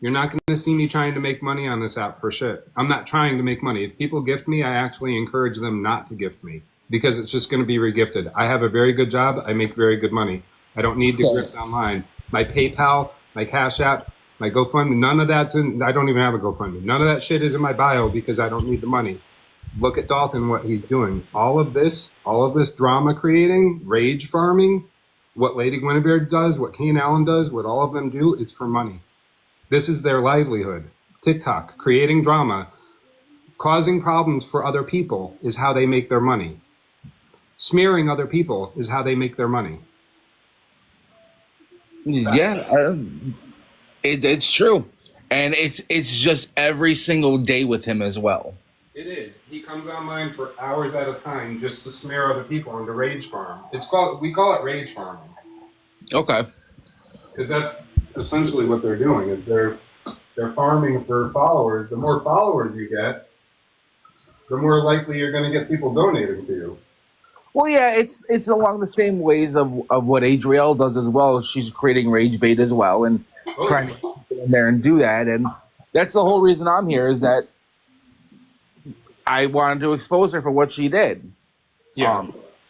You're not going to see me trying to make money on this app for shit. I'm not trying to make money. If people gift me, I actually encourage them not to gift me because it's just going to be regifted. I have a very good job. I make very good money. I don't need to grift online. My PayPal, my Cash App, my GoFundMe, none of that's in. I don't even have a GoFundMe. None of that shit is in my bio because I don't need the money. Look at Dalton, what he's doing. All of this drama creating, rage farming, what Lady Guinevere does, what Kane Allen does, what all of them do, it's for money. This is their livelihood. TikTok, creating drama, causing problems for other people is how they make their money. Smearing other people is how they make their money. Yeah, it's true. And it's just every single day with him as well. It is. He comes online for hours at a time just to smear other people and to rage farm. We call it rage farming. Okay. Because that's essentially what they're doing, is they're farming for followers. The more followers you get, the more likely you're going to get people donating to you. Well, yeah, it's along the same ways of what Adrielle does as well. She's creating rage bait as well and trying to get in there and do that. And that's the whole reason I'm here, is that I wanted to expose her for what she did. Yeah.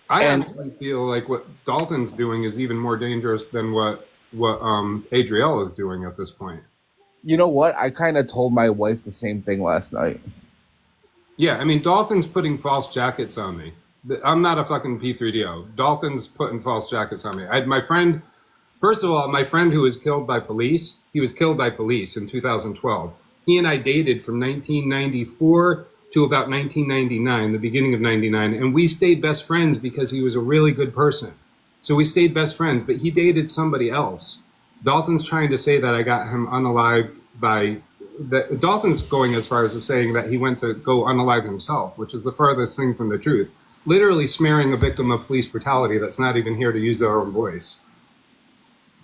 I honestly feel like what Dalton's doing is even more dangerous than what Adrielle is doing at this point. You know what? I kind of told my wife the same thing last night. Yeah, I mean, Dalton's putting false jackets on me. I'm not a fucking P3DO. Dalton's putting false jackets on me. My friend, first of all, my friend who was killed by police, he was killed by police in 2012. He and I dated from 1994 to about 1999, the beginning of 99, and we stayed best friends because he was a really good person. So we stayed best friends, but he dated somebody else. Dalton's trying to say that I got him unalived by... Dalton's going as far as saying that he went to go unalive himself, which is the farthest thing from the truth. Literally smearing a victim of police brutality that's not even here to use their own voice.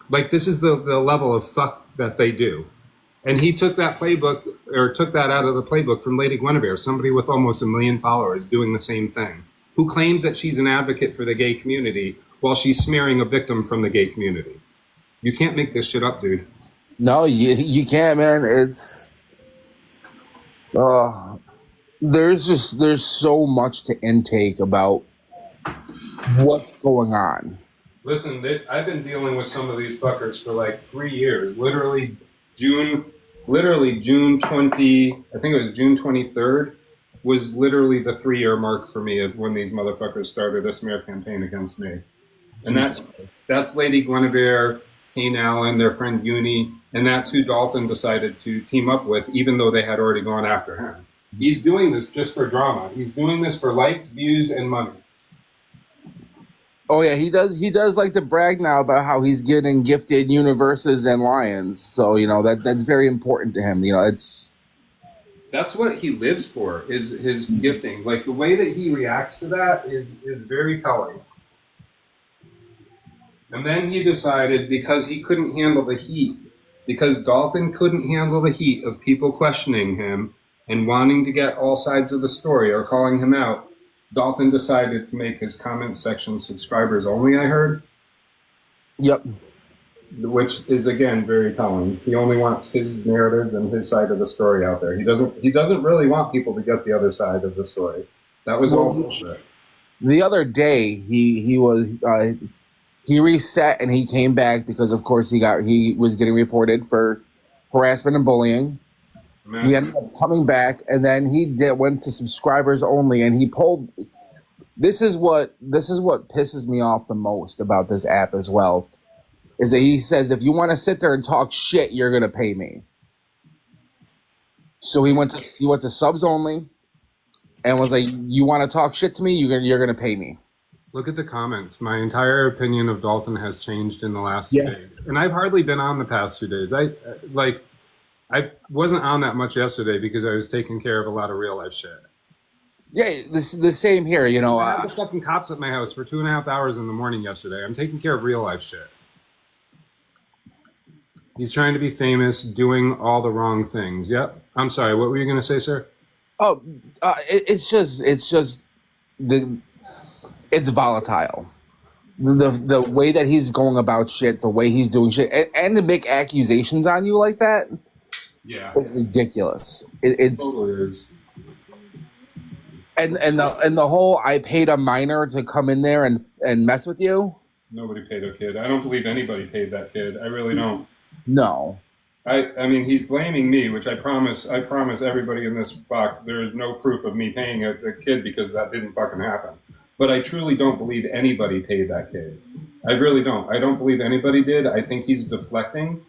Like, this is the level of fuck that they do. And he took that playbook, or took that out of the playbook from Lady Guinevere, somebody with almost 1 million followers doing the same thing, who claims that she's an advocate for the gay community while she's smearing a victim from the gay community. You can't make this shit up, dude. No, you can't, man. It's there's so much to intake about what's going on. Listen, I've been dealing with some of these fuckers for like 3 years. Literally June 20, I think it was June 23rd, was literally the 3-year mark for me of when these motherfuckers started a smear campaign against me. And that's Lady Guinevere, Kane Allen, their friend Uni, and that's who Dalton decided to team up with, even though they had already gone after him. He's doing this just for drama. He's doing this for likes, views, and money. Oh yeah, he does like to brag now about how he's getting gifted universes and lions. So, you know, that's very important to him. You know, that's what he lives for, is his gifting. Like, the way that he reacts to that is very telling. And then he decided, because he couldn't handle the heat, because Dalton couldn't handle the heat of people questioning him and wanting to get all sides of the story or calling him out, Dalton decided to make his comment section subscribers only, I heard. Yep. Which is, again, very telling. He only wants his narratives and his side of the story out there. He doesn't really want people to get the other side of the story. That was all bullshit. The other day, he reset and he came back because, of course, he was getting reported for harassment and bullying. Man. He ended up coming back, and then went to subscribers only, and he pulled. This is what pisses me off the most about this app as well, is that he says, if you want to sit there and talk shit, you're gonna pay me. So he went to subs only, and was like, you want to talk shit to me, you're gonna pay me. Look at the comments. My entire opinion of Dalton has changed in the last 2 days, and I've hardly been on the past 2 days. I wasn't on that much yesterday because I was taking care of a lot of real life shit. Yeah, the same here. You know, I had the fucking cops at my house for 2.5 hours in the morning yesterday. I'm taking care of real life shit. He's trying to be famous, doing all the wrong things. Yep. I'm sorry. What were you going to say, sir? Oh, it's volatile. The way that he's going about shit, the way he's doing shit, and to make accusations on you like that. Yeah, is ridiculous. it It's totally is. and the whole I paid a minor to come in there and mess with you. Nobody paid a kid. I don't believe anybody paid that kid. I really don't. No, I mean, he's blaming me, which I promise everybody in this box, there is no proof of me paying a kid because that didn't fucking happen. But I truly don't believe anybody paid that kid. I really don't. I don't believe anybody did. I think he's deflecting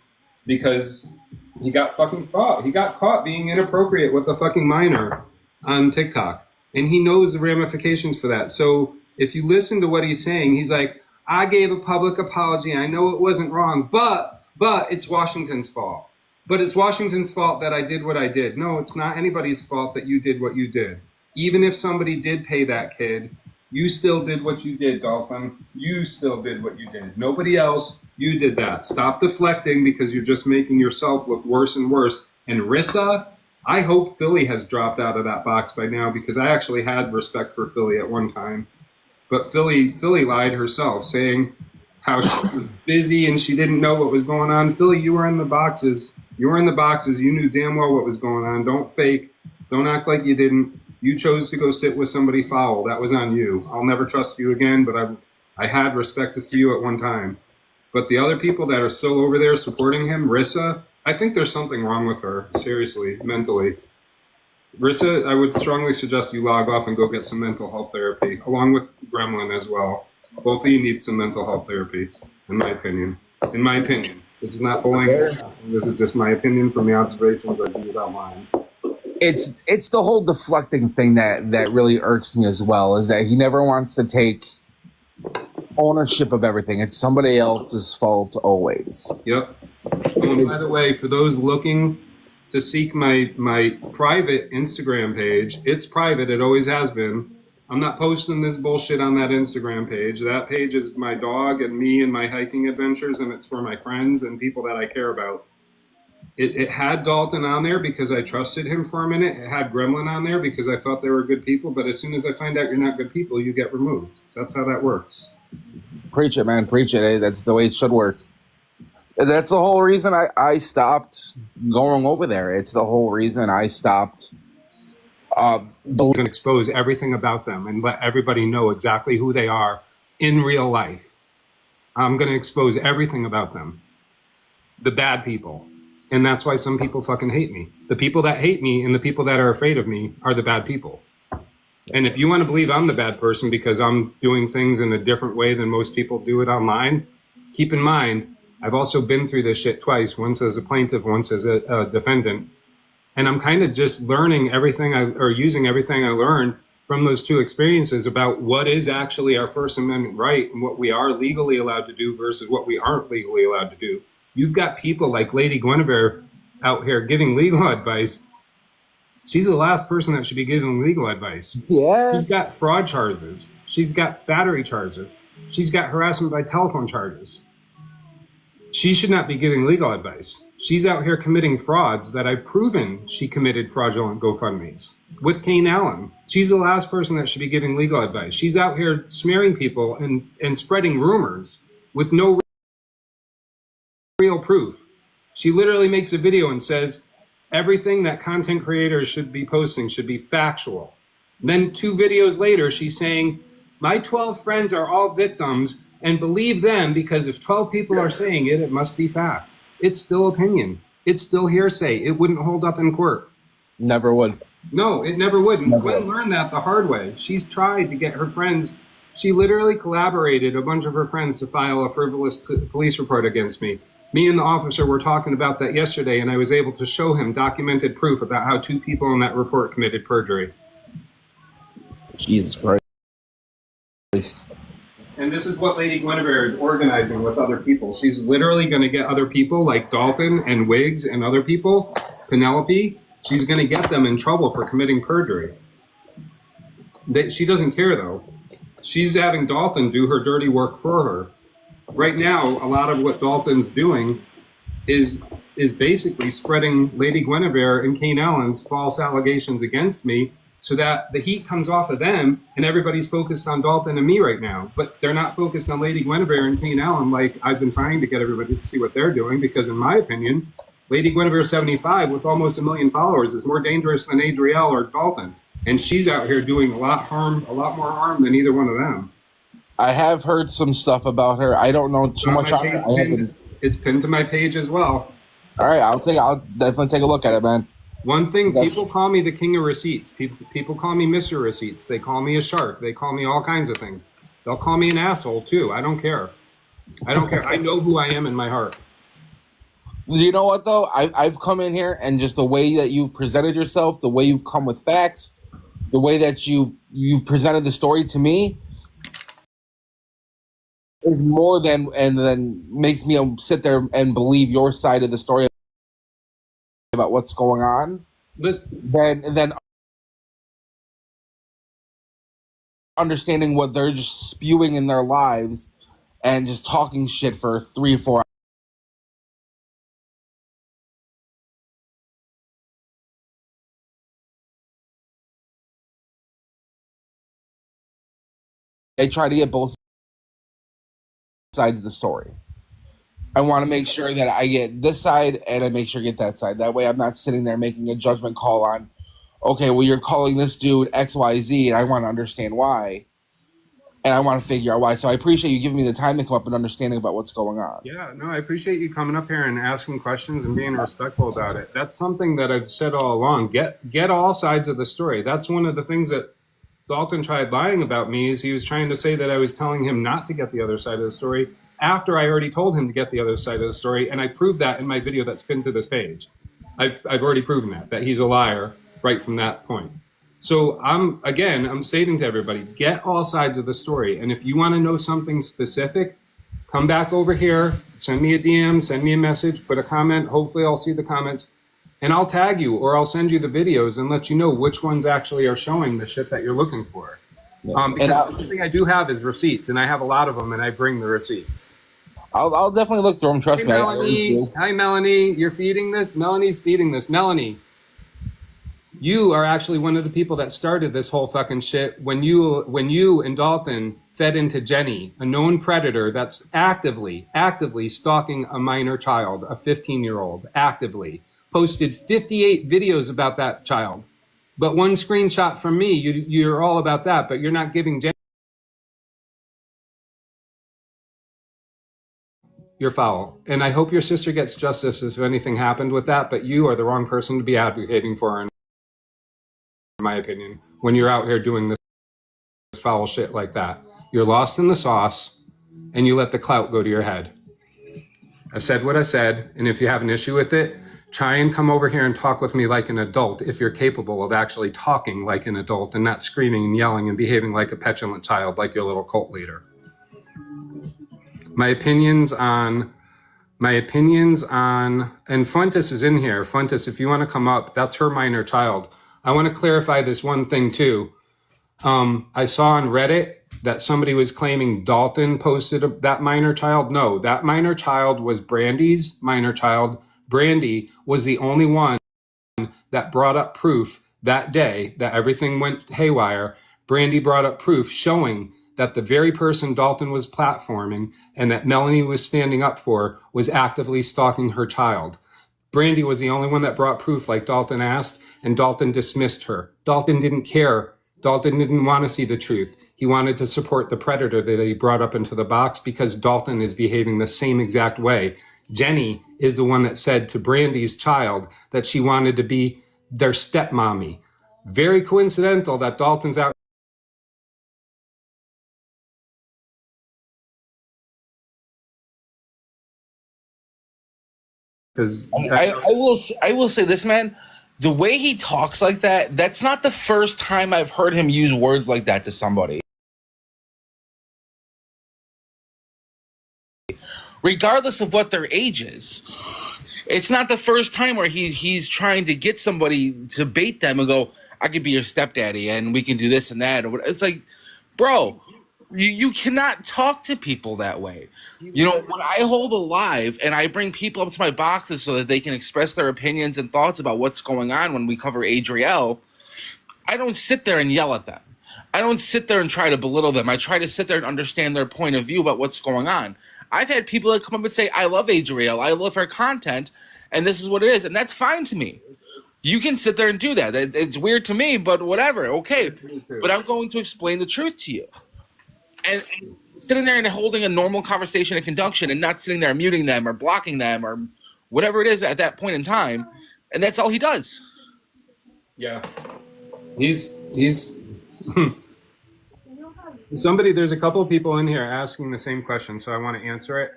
because he got fucking caught. He got caught being inappropriate with a fucking minor on TikTok. And he knows the ramifications for that. So if you listen to what he's saying, he's like, I gave a public apology. I know it wasn't wrong, but it's Washington's fault. But it's Washington's fault that I did what I did. No, it's not anybody's fault that you did what you did. Even if somebody did pay that kid, you still did what you did, Dolphin. You still did what you did. Nobody else, you did that. Stop deflecting because you're just making yourself look worse and worse. And Rissa, I hope Philly has dropped out of that box by now because I actually had respect for Philly at one time. But Philly lied herself, saying how she was busy and she didn't know what was going on. Philly, you were in the boxes. You were in the boxes. You knew damn well what was going on. Don't fake. Don't act like you didn't. You chose to go sit with somebody foul. That was on you. I'll never trust you again, but I had respect for you at one time. But the other people that are still over there supporting him, Rissa, I think there's something wrong with her, seriously, mentally. Rissa, I would strongly suggest you log off and go get some mental health therapy, along with Gremlin as well. Both of you need some mental health therapy, in my opinion. In my opinion. This is not bullying. This is just my opinion from the observations I do without mine. it's the whole deflecting thing that really irks me as well. Is that he never wants to take ownership of everything. It's somebody else's fault always. Yep. And by the way, for those looking to seek my private Instagram page, it's private. It always has been. I'm not posting this bullshit on that Instagram page. That page is my dog and me and my hiking adventures, and it's for my friends and people that I care about. It had Dalton on there because I trusted him for a minute. It had Gremlin on there because I thought they were good people. But as soon as I find out you're not good people, you get removed. That's how that works. Preach it, man. Preach it. That's the way it should work. That's the whole reason I stopped going over there. It's the whole reason I stopped And expose everything about them and let everybody know exactly who they are in real life. I'm going to expose everything about them. The bad people. And that's why some people fucking hate me. The people that hate me and the people that are afraid of me are the bad people. And if you want to believe I'm the bad person because I'm doing things in a different way than most people do it online, keep in mind, I've also been through this shit twice, once as a plaintiff, once as a defendant. And I'm kind of just learning everything or using everything I learned from those two experiences about what is actually our First Amendment right and what we are legally allowed to do versus what we aren't legally allowed to do. You've got people like Lady Guinevere out here giving legal advice. She's the last person that should be giving legal advice. Yeah. She's got fraud charges. She's got battery charges. She's got harassment by telephone charges. She should not be giving legal advice. She's out here committing frauds that I've proven she committed fraudulent GoFundMes with Kane Allen. She's the last person that should be giving legal advice. She's out here smearing people and spreading rumors with no real proof. She literally makes a video and says everything that content creators should be posting should be factual. And then 2 videos later, she's saying, my 12 friends are all victims and believe them because if 12 people are saying it, it must be fact. It's still opinion. It's still hearsay. It wouldn't hold up in court. Never would. No, it never would. And Never Gwen would. learned that the hard way. She's tried to get her friends. She literally collaborated a bunch of her friends to file a frivolous police report against me. Me and the officer were talking about that yesterday, and I was able to show him documented proof about how 2 people in that report committed perjury. Jesus Christ. And this is what Lady Guinevere is organizing with other people. She's literally going to get other people like Dolphin and Wiggs and other people, Penelope. She's going to get them in trouble for committing perjury. She doesn't care, though. She's having Dalton do her dirty work for her. Right now, a lot of what Dalton's doing is basically spreading Lady Guinevere and Kane Allen's false allegations against me so that the heat comes off of them and everybody's focused on Dalton and me right now. But they're not focused on Lady Guinevere and Kane Allen like I've been trying to get everybody to see what they're doing because in my opinion, Lady Guinevere 75 with almost 1 million followers is more dangerous than Adrielle or Dalton. And she's out here doing a lot more harm than either one of them. I have heard some stuff about her. I don't know too much on her. I haven't. It's pinned to my page as well. All right, I'll definitely take a look at it, man. One thing, people call me the king of receipts. People call me Mr. Receipts. They call me a shark. They call me all kinds of things. They'll call me an asshole too. I don't care. I don't care. I know who I am in my heart. You know what though? I've come in here and just the way that you've presented yourself, the way you've come with facts, the way that you've presented the story to me is more than and then makes me sit there and believe your side of the story about what's going on. Then understanding what they're just spewing in their lives and just talking shit for 3 or 4 hours. I try to get both sides of the story. I want to make sure that I get this side and I make sure I get that side. That way I'm not sitting there making a judgment call on, okay, well, you're calling this dude XYZ and I want to understand why. And I want to figure out why. So I appreciate you giving me the time to come up and understanding about what's going on. Yeah, no, I appreciate you coming up here and asking questions and being respectful about it. That's something that I've said all along. Get all sides of the story. That's one of the things that Dalton tried lying about me, is he was trying to say that I was telling him not to get the other side of the story after I already told him to get the other side of the story. And I proved that in my video that's pinned to this page. I've already proven that he's a liar right from that point. So I'm stating to everybody, get all sides of the story. And if you want to know something specific, come back over here, send me a DM, send me a message, put a comment. Hopefully I'll see the comments and I'll tag you or I'll send you the videos and let you know which ones actually are showing the shit that you're looking for. Yeah. Because the thing I do have is receipts, and I have a lot of them, and I bring the receipts. I'll definitely look through them. Trust Hey, me. Melanie. Hi, Melanie. You're feeding this? Melanie's feeding this. Melanie, you are actually one of the people that started this whole fucking shit when you and Dalton fed into Jenny, a known predator that's actively stalking a minor child, a 15-year-old, actively. Posted 58 videos about that child. But one screenshot from me, you're all about that, but you're not giving Jenny. You're foul. And I hope your sister gets justice if anything happened with that, but you are the wrong person to be advocating for, in my opinion, when you're out here doing this foul shit like that. You're lost in the sauce, and you let the clout go to your head. I said what I said, and if you have an issue with it, try and come over here and talk with me like an adult if you're capable of actually talking like an adult and not screaming and yelling and behaving like a petulant child like your little cult leader. My opinions on, and Fuentes is in here. Fuentes, if you want to come up, that's her minor child. I want to clarify this one thing too. I saw on Reddit that somebody was claiming Dalton posted that minor child. No, that minor child was Brandy's minor child. Brandy was the only one that brought up proof that day that everything went haywire. Brandy brought up proof showing that the very person Dalton was platforming and that Melanie was standing up for was actively stalking her child. Brandy was the only one that brought proof like Dalton asked, and Dalton dismissed her. Dalton didn't care. Dalton didn't want to see the truth. He wanted to support the predator that he brought up into the box because Dalton is behaving the same exact way. Jenny is the one that said to Brandy's child that she wanted to be their stepmommy. Very coincidental that Dalton's out. I will say this, man. The way he talks like that, that's not the first time I've heard him use words like that to somebody. Regardless of what their age is. It's not the first time where he's trying to get somebody to bait them and go, I could be your stepdaddy and we can do this and that. It's like, bro, you cannot talk to people that way. You know, when I hold a live and I bring people up to my boxes so that they can express their opinions and thoughts about what's going on when we cover Adrielle, I don't sit there and yell at them. I don't sit there and try to belittle them. I try to sit there and understand their point of view about what's going on. I've had people that come up and say, I love Adrielle, I love her content, and this is what it is, and that's fine to me. You can sit there and do that. It's weird to me, but whatever. Okay, but I'm going to explain the truth to you. And sitting there and holding a normal conversation and conduction, and not sitting there muting them or blocking them or whatever it is at that point in time, and that's all he does. Yeah, he's somebody. There's a couple of people in here asking the same question, so I want to answer it.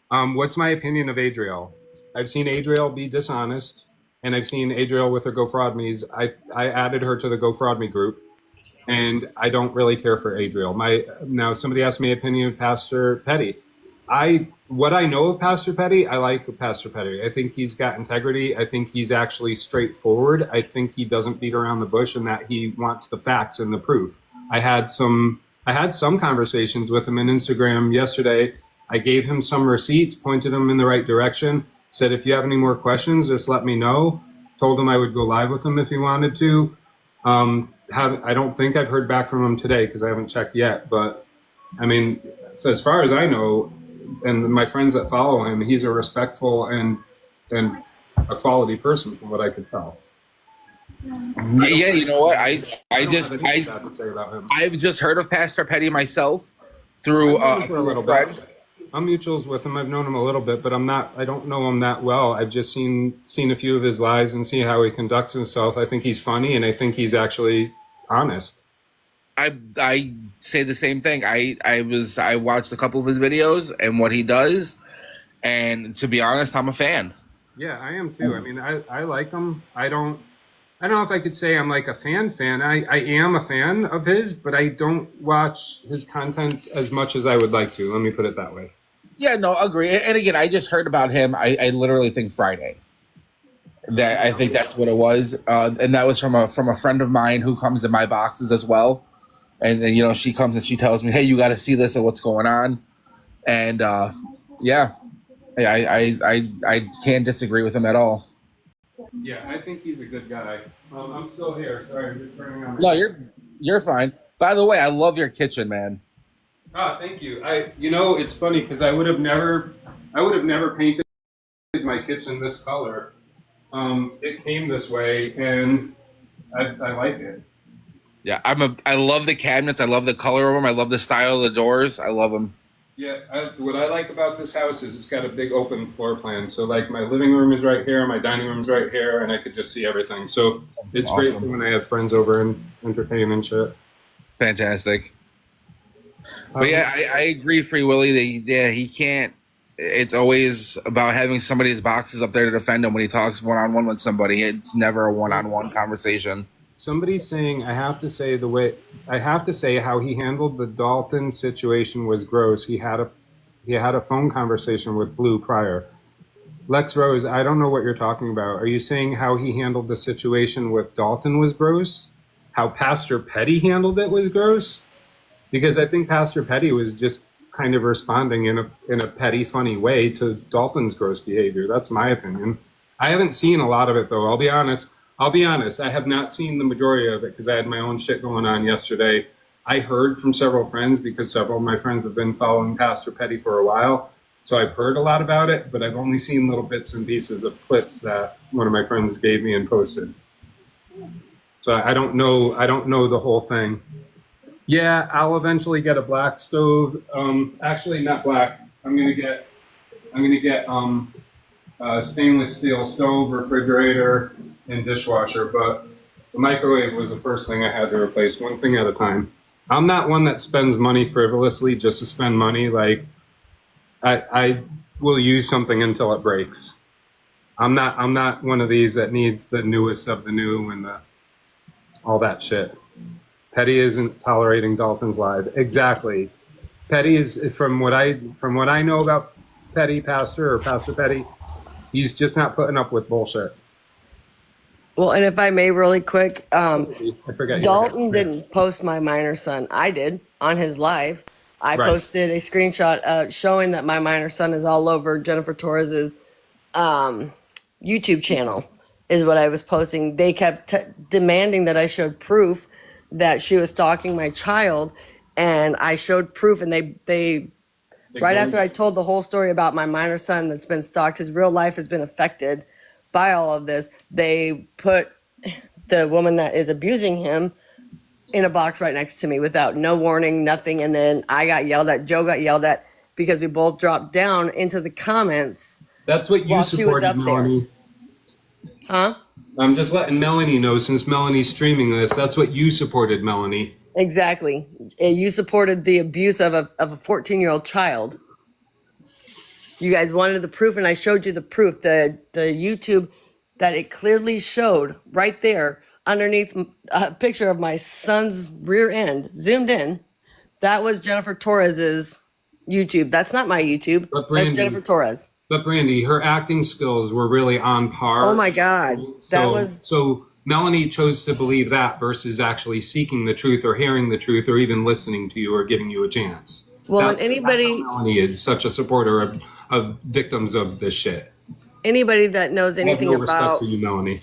What's my opinion of Adriel? I've seen Adriel be dishonest, and I've seen Adriel with her GoFraudMe's. I added her to the GoFraudMe group, and I don't really care for Adriel. Now somebody asked me opinion of Pastor Petty. What I know of Pastor Petty, I like Pastor Petty. I think he's got integrity. I think he's actually straightforward. I think he doesn't beat around the bush, and that he wants the facts and the proof. I had some conversations with him on Instagram yesterday. I gave him some receipts, pointed him in the right direction, said if you have any more questions, just let me know. Told him I would go live with him if he wanted to. I don't think I've heard back from him today because I haven't checked yet. But I mean, as far as I know, and my friends that follow him, he's a respectful and a quality person from what I could tell. Yeah, you know what? I've just heard of Pastor Petty myself through a friend. I'm mutuals with him. I've known him a little bit, but I don't know him that well. I've just seen a few of his lives and see how he conducts himself. I think he's funny, and I think he's actually honest. I say the same thing. I watched a couple of his videos and what he does, and to be honest, I'm a fan. Yeah, I am too. I mean, I like him. I don't know if I could say I'm like a fan. I am a fan of his, but I don't watch his content as much as I would like to. Let me put it that way. Yeah, no, agree. And again, I just heard about him. I literally think Friday. That I think that's what it was, and that was from a friend of mine who comes in my boxes as well. And then she comes and she tells me, "Hey, you got to see this and what's going on." And yeah, I can't disagree with him at all. Yeah, I think he's a good guy. I'm still here. Sorry, I'm just turning on. No, you're fine. By the way, I love your kitchen, man. Ah, thank you. It's funny because I would have never painted my kitchen this color. It came this way, and I like it. Yeah, I love the cabinets. I love the color of them. I love the style of the doors. I love them. Yeah, what I like about this house is it's got a big open floor plan. So like my living room is right here, my dining room's right here, and I could just see everything. So it's awesome. Great for when I have friends over and entertain and shit. Fantastic. But yeah, I agree, Free Willy. He can't. It's always about having somebody's boxes up there to defend him when he talks one-on-one with somebody. It's never a one-on-one conversation. Somebody's saying I have to say how he handled the Dalton situation was gross. He had a phone conversation with Blue prior. Lex Rose, I don't know what you're talking about. Are you saying how he handled the situation with Dalton was gross? How Pastor Petty handled it was gross? Because I think Pastor Petty was just kind of responding in a petty, funny way to Dalton's gross behavior. That's my opinion. I haven't seen a lot of it though. I'll be honest. I have not seen the majority of it because I had my own shit going on yesterday. I heard from several friends because several of my friends have been following Pastor Petty for a while. So I've heard a lot about it, but I've only seen little bits and pieces of clips that one of my friends gave me and posted. So I don't know the whole thing. Yeah, I'll eventually get a black stove. Actually not black. I'm gonna get a stainless steel stove, refrigerator, and dishwasher, but the microwave was the first thing I had to replace, one thing at a time. I'm not one that spends money frivolously just to spend money. Like I will use something until it breaks. I'm not one of these that needs the newest of the new and all that shit. Petty isn't tolerating Dalton's live. Exactly. Petty is from what I know about Petty Pastor Petty, he's just not putting up with bullshit. Well, and if I may really quick, I forget Dalton didn't post my minor son. I did on his live. I posted a screenshot showing that my minor son is all over Jennifer Torres's YouTube channel is what I was posting. They kept demanding that I showed proof that she was stalking my child, and I showed proof, and they right after I told the whole story about my minor son that's been stalked, his real life has been affected by all of this, they put the woman that is abusing him in a box right next to me without no warning, nothing. And then I got yelled at, Joe got yelled at, because we both dropped down into the comments. That's what you while she was supported, up there. Melanie. Huh? I'm just letting Melanie know, since Melanie's streaming this, that's what you supported, Melanie. Exactly. You supported the abuse of a 14-year-old child. You guys wanted the proof, and I showed you the proof. The YouTube that it clearly showed right there underneath a picture of my son's rear end, zoomed in. That was Jennifer Torres's YouTube. That's not my YouTube. But Brandy, that's Jennifer Torres. But Brandy, her acting skills were really on par. Oh my God. So Melanie chose to believe that versus actually seeking the truth or hearing the truth or even listening to you or giving you a chance. Well, that's how Melanie is such a supporter of victims of this shit. Anybody that knows anything I have no about respect for you, Melanie.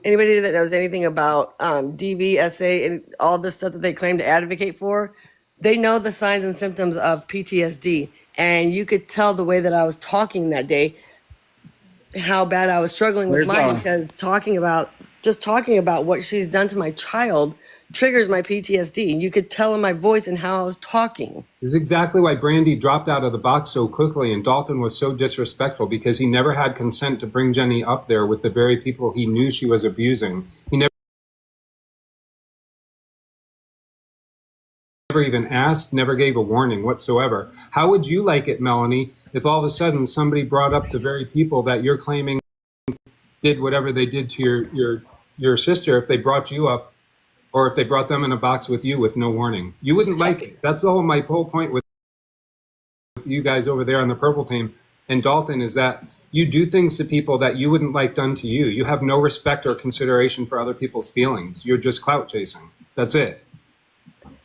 Anybody that knows anything about DV, and all this stuff that they claim to advocate for, they know the signs and symptoms of PTSD. And you could tell the way that I was talking that day, how bad I was struggling with mine, because talking about what she's done to my child triggers my PTSD. You could tell in my voice and how I was talking. This is exactly why Brandy dropped out of the box so quickly, and Dalton was so disrespectful, because he never had consent to bring Jenny up there with the very people he knew she was abusing. He never even asked, never gave a warning whatsoever. How would you like it, Melanie, if all of a sudden somebody brought up the very people that you're claiming did whatever they did to your sister, if they brought you up, or if they brought them in a box with you with no warning? You wouldn't like it. That's my whole point with you guys over there on the purple team and Dalton, is that you do things to people that you wouldn't like done to you. You have no respect or consideration for other people's feelings. You're just clout chasing. That's it.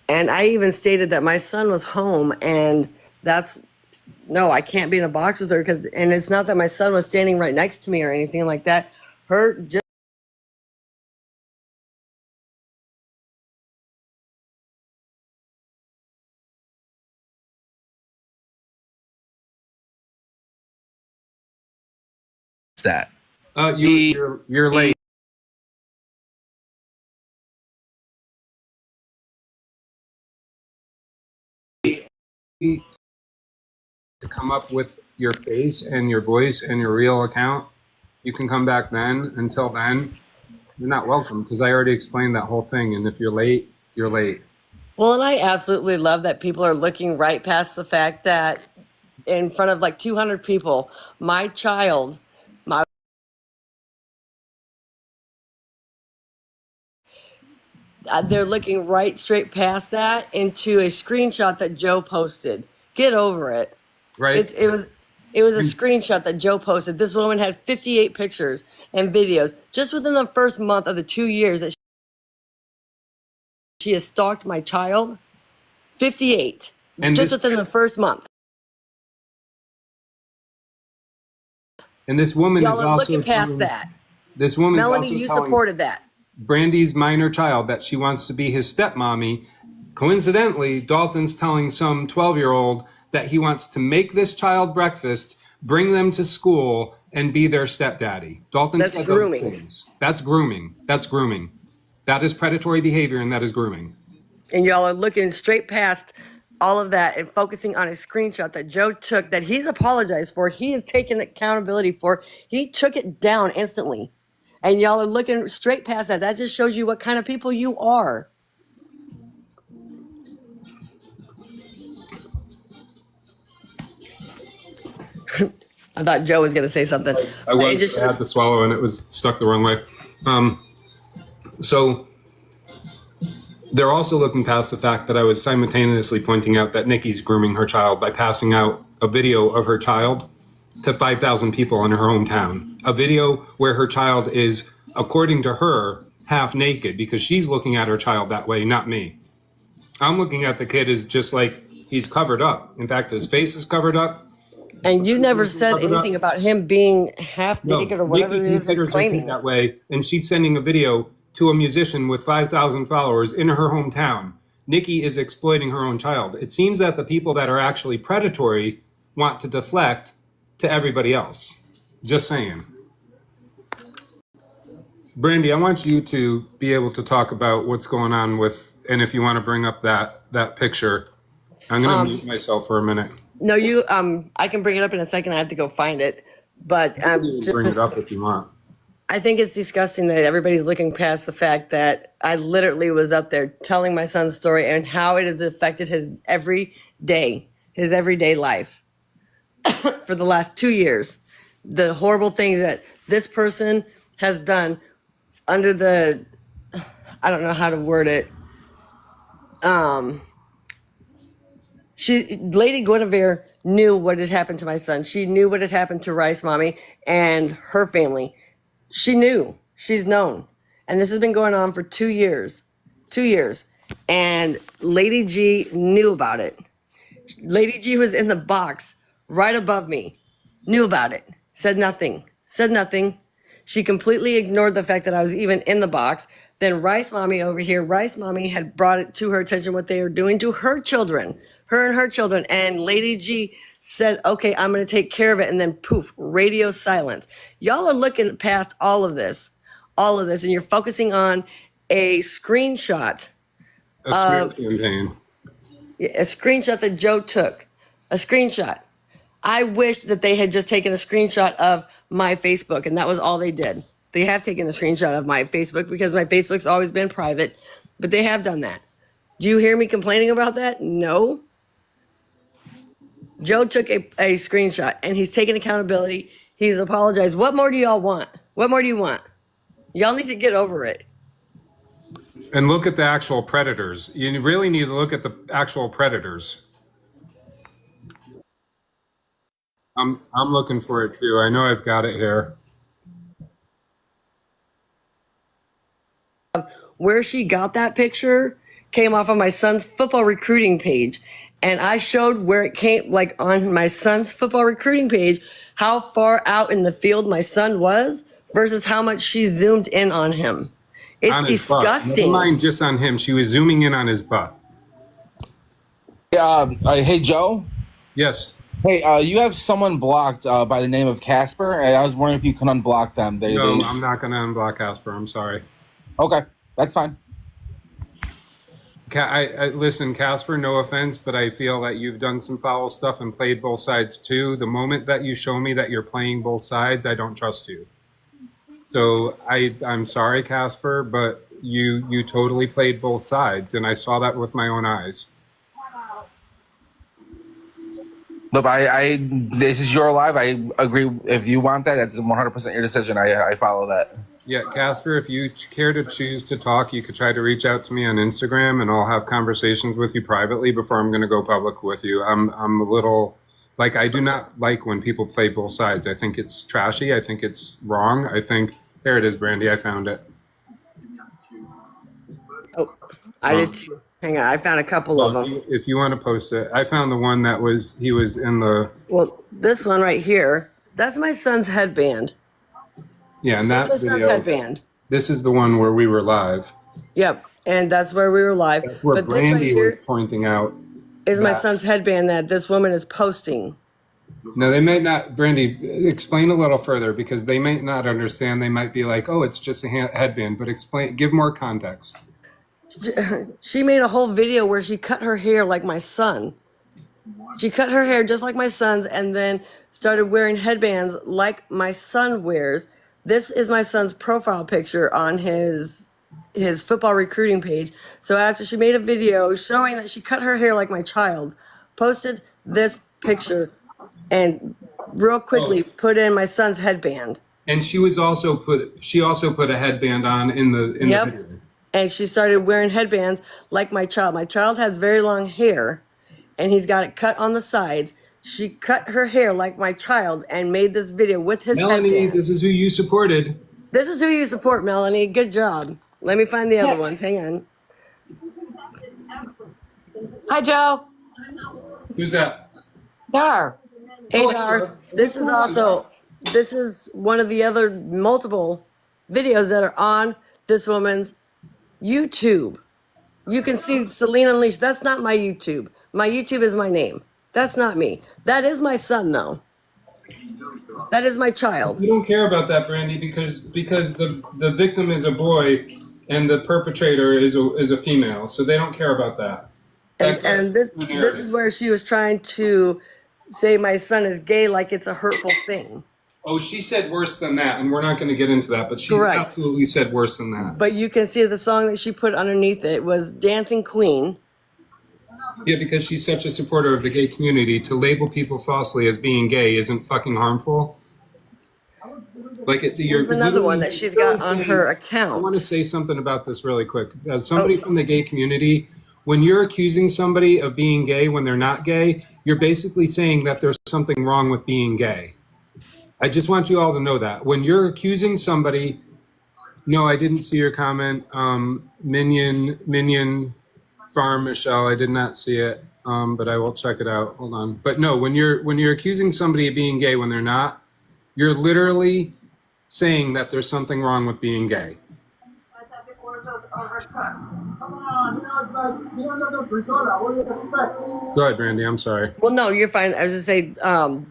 And I even stated that my son was home, and no, I can't be in a box with her, and it's not that my son was standing right next to me or anything like that. That you're late. To come up with your face and your voice and your real account, you can come back then. Until then, you're not welcome, because I already explained that whole thing, and if you're late, you're late. Well, and I absolutely love that people are looking right past the fact that in front of like 200 people, my child, they're looking right straight past that into a screenshot that Joe posted. Get over it. Right? It was a screenshot that Joe posted. This woman had 58 pictures and videos just within the first month of the 2 years that she has stalked my child. 58, and just within the first month. And this woman Y'all is are also looking past that. This woman Melanie, is also you supported that. Brandy's minor child that she wants to be his stepmommy. Coincidentally, Dalton's telling some 12-year-old that he wants to make this child breakfast, bring them to school, and be their stepdaddy. Dalton said those things. That's grooming. That's grooming. That is predatory behavior, and that is grooming. And y'all are looking straight past all of that and focusing on a screenshot that Joe took that he's apologized for. He has taken accountability for. He took it down instantly. And y'all are looking straight past that. That just shows you what kind of people you are. I thought Joe was going to say something. I had to swallow, and it was stuck the wrong way. So they're also looking past the fact that I was simultaneously pointing out that Nikki's grooming her child by passing out a video of her child to 5,000 people in her hometown. A video where her child is, according to her, half naked, because she's looking at her child that way, not me. I'm looking at the kid as just like he's covered up. In fact, his face is covered up. And you never said anything about him being half naked or whatever Nikki considers her kid that way, and she's sending a video to a musician with 5,000 followers in her hometown. Nikki is exploiting her own child. It seems that the people that are actually predatory want to deflect to everybody else. Just saying. Brandy, I want you to be able to talk about what's going on with, and if you want to bring up that picture, I'm going to mute myself for a minute. No, you I can bring it up in a second. I have to go find it. But You can even bring it up if you want. I think it's disgusting that everybody's looking past the fact that I literally was up there telling my son's story and how it has affected his everyday life for the last 2 years. The horrible things that this person has done under the, I don't know how to word it. Lady Guinevere knew what had happened to my son. She knew what had happened to Rice Mommy and her family. She knew. She's known. And this has been going on for 2 years. 2 years. And Lady G knew about it. Lady G was in the box right above me. Knew about it. Said nothing. Said nothing. She completely ignored the fact that I was even in the box. Then Rice Mommy over here, Rice Mommy had brought it to her attention what they were doing to her children. Her and her children. And Lady G said, okay, I'm going to take care of it. And then poof, radio silence. Y'all are looking past all of this, and you're focusing on a screenshot. A smear campaign. A screenshot that Joe took. A screenshot. I wish that they had just taken a screenshot of my Facebook, and that was all they did. They have taken a screenshot of my Facebook because my Facebook's always been private, but they have done that. Do you hear me complaining about that? No. Joe took a screenshot, and he's taken accountability. He's apologized. What more do y'all want? What more do you want? Y'all need to get over it. And look at the actual predators. You really need to look at the actual predators. I'm looking for it too. I know I've got it here. Where she got that picture came off of my son's football recruiting page. And I showed where it came, like on my son's football recruiting page, how far out in the field my son was versus how much she zoomed in on him. It's On his butt. disgusting. Never mind just on him. She was zooming in on his butt. Hey, Joe. Yes. Hey, you have someone blocked by the name of Casper, and I was wondering if you can unblock them. No, I'm not going to unblock Casper. I'm sorry. Okay, that's fine. Listen, Casper, no offense, but I feel that you've done some foul stuff and played both sides too. The moment that you show me that you're playing both sides, I don't trust you. So I'm sorry, Casper, but you totally played both sides, and I saw that with my own eyes. Look, this is your live. I agree. If you want that, that's 100% your decision. I follow that. Yeah, Casper, if you care to choose to talk, you could try to reach out to me on Instagram, and I'll have conversations with you privately before I'm going to go public with you. I'm a little, like, I do not like when people play both sides. I think it's trashy. I think it's wrong. Here it is, Brandy. I found it. Oh, I did too. Hang on, I found a couple of them. If you want to post it, I found the one that he was in the. Well, this one right here, that's my son's headband. Yeah, and that that's my video. Son's headband. This is the one where we were live. Yep, and that's where we were live. That's where but Brandy this right here was pointing out. Is my son's headband that this woman is posting. No, they may not. Brandy, explain a little further because they may not understand. They might be like, "Oh, it's just a headband," but give more context. She made a whole video where she cut her hair like my son. She cut her hair just like my son's and then started wearing headbands like my son wears. This is my son's profile picture on his football recruiting page. So after she made a video showing that she cut her hair like my child's, posted this picture and real quickly put in my son's headband. And she also put a headband on in the video. And she started wearing headbands like my child. My child has very long hair, and he's got it cut on the sides. She cut her hair like my child and made this video with his Melanie, headband. this is who you supported. This is who you support, Melanie. Good job. Let me find the other ones. Hang on. Hi, Joe. Who's that? Dar. Hey, Dar. This is one of the other multiple videos that are on this woman's YouTube. You can see Selena Unleashed. That's not my YouTube. My YouTube is my name. That's not me. That is my son, though. That is my child. We don't care about that, Brandy, because the victim is a boy and the perpetrator is a female, so they don't care about that. And this is where she was trying to say my son is gay like it's a hurtful thing. Oh, she said worse than that, and we're not going to get into that, but she Correct. absolutely said worse than that. But you can see the song that she put underneath it was Dancing Queen. Yeah, because she's such a supporter of the gay community. To label people falsely as being gay isn't fucking harmful. Like you're another one that she's got on her account. I want to say something about this really quick. As somebody from the gay community, when you're accusing somebody of being gay when they're not gay, you're basically saying that there's something wrong with being gay. I just want you all to know that. When you're accusing somebody, no, I didn't see your comment. Minion Farm, Michelle, I did not see it, but I will check it out. Hold on. But no, when you're accusing somebody of being gay when they're not, you're literally saying that there's something wrong with being gay. Go ahead, Brandy. I'm sorry. Well, no, you're fine. I was just say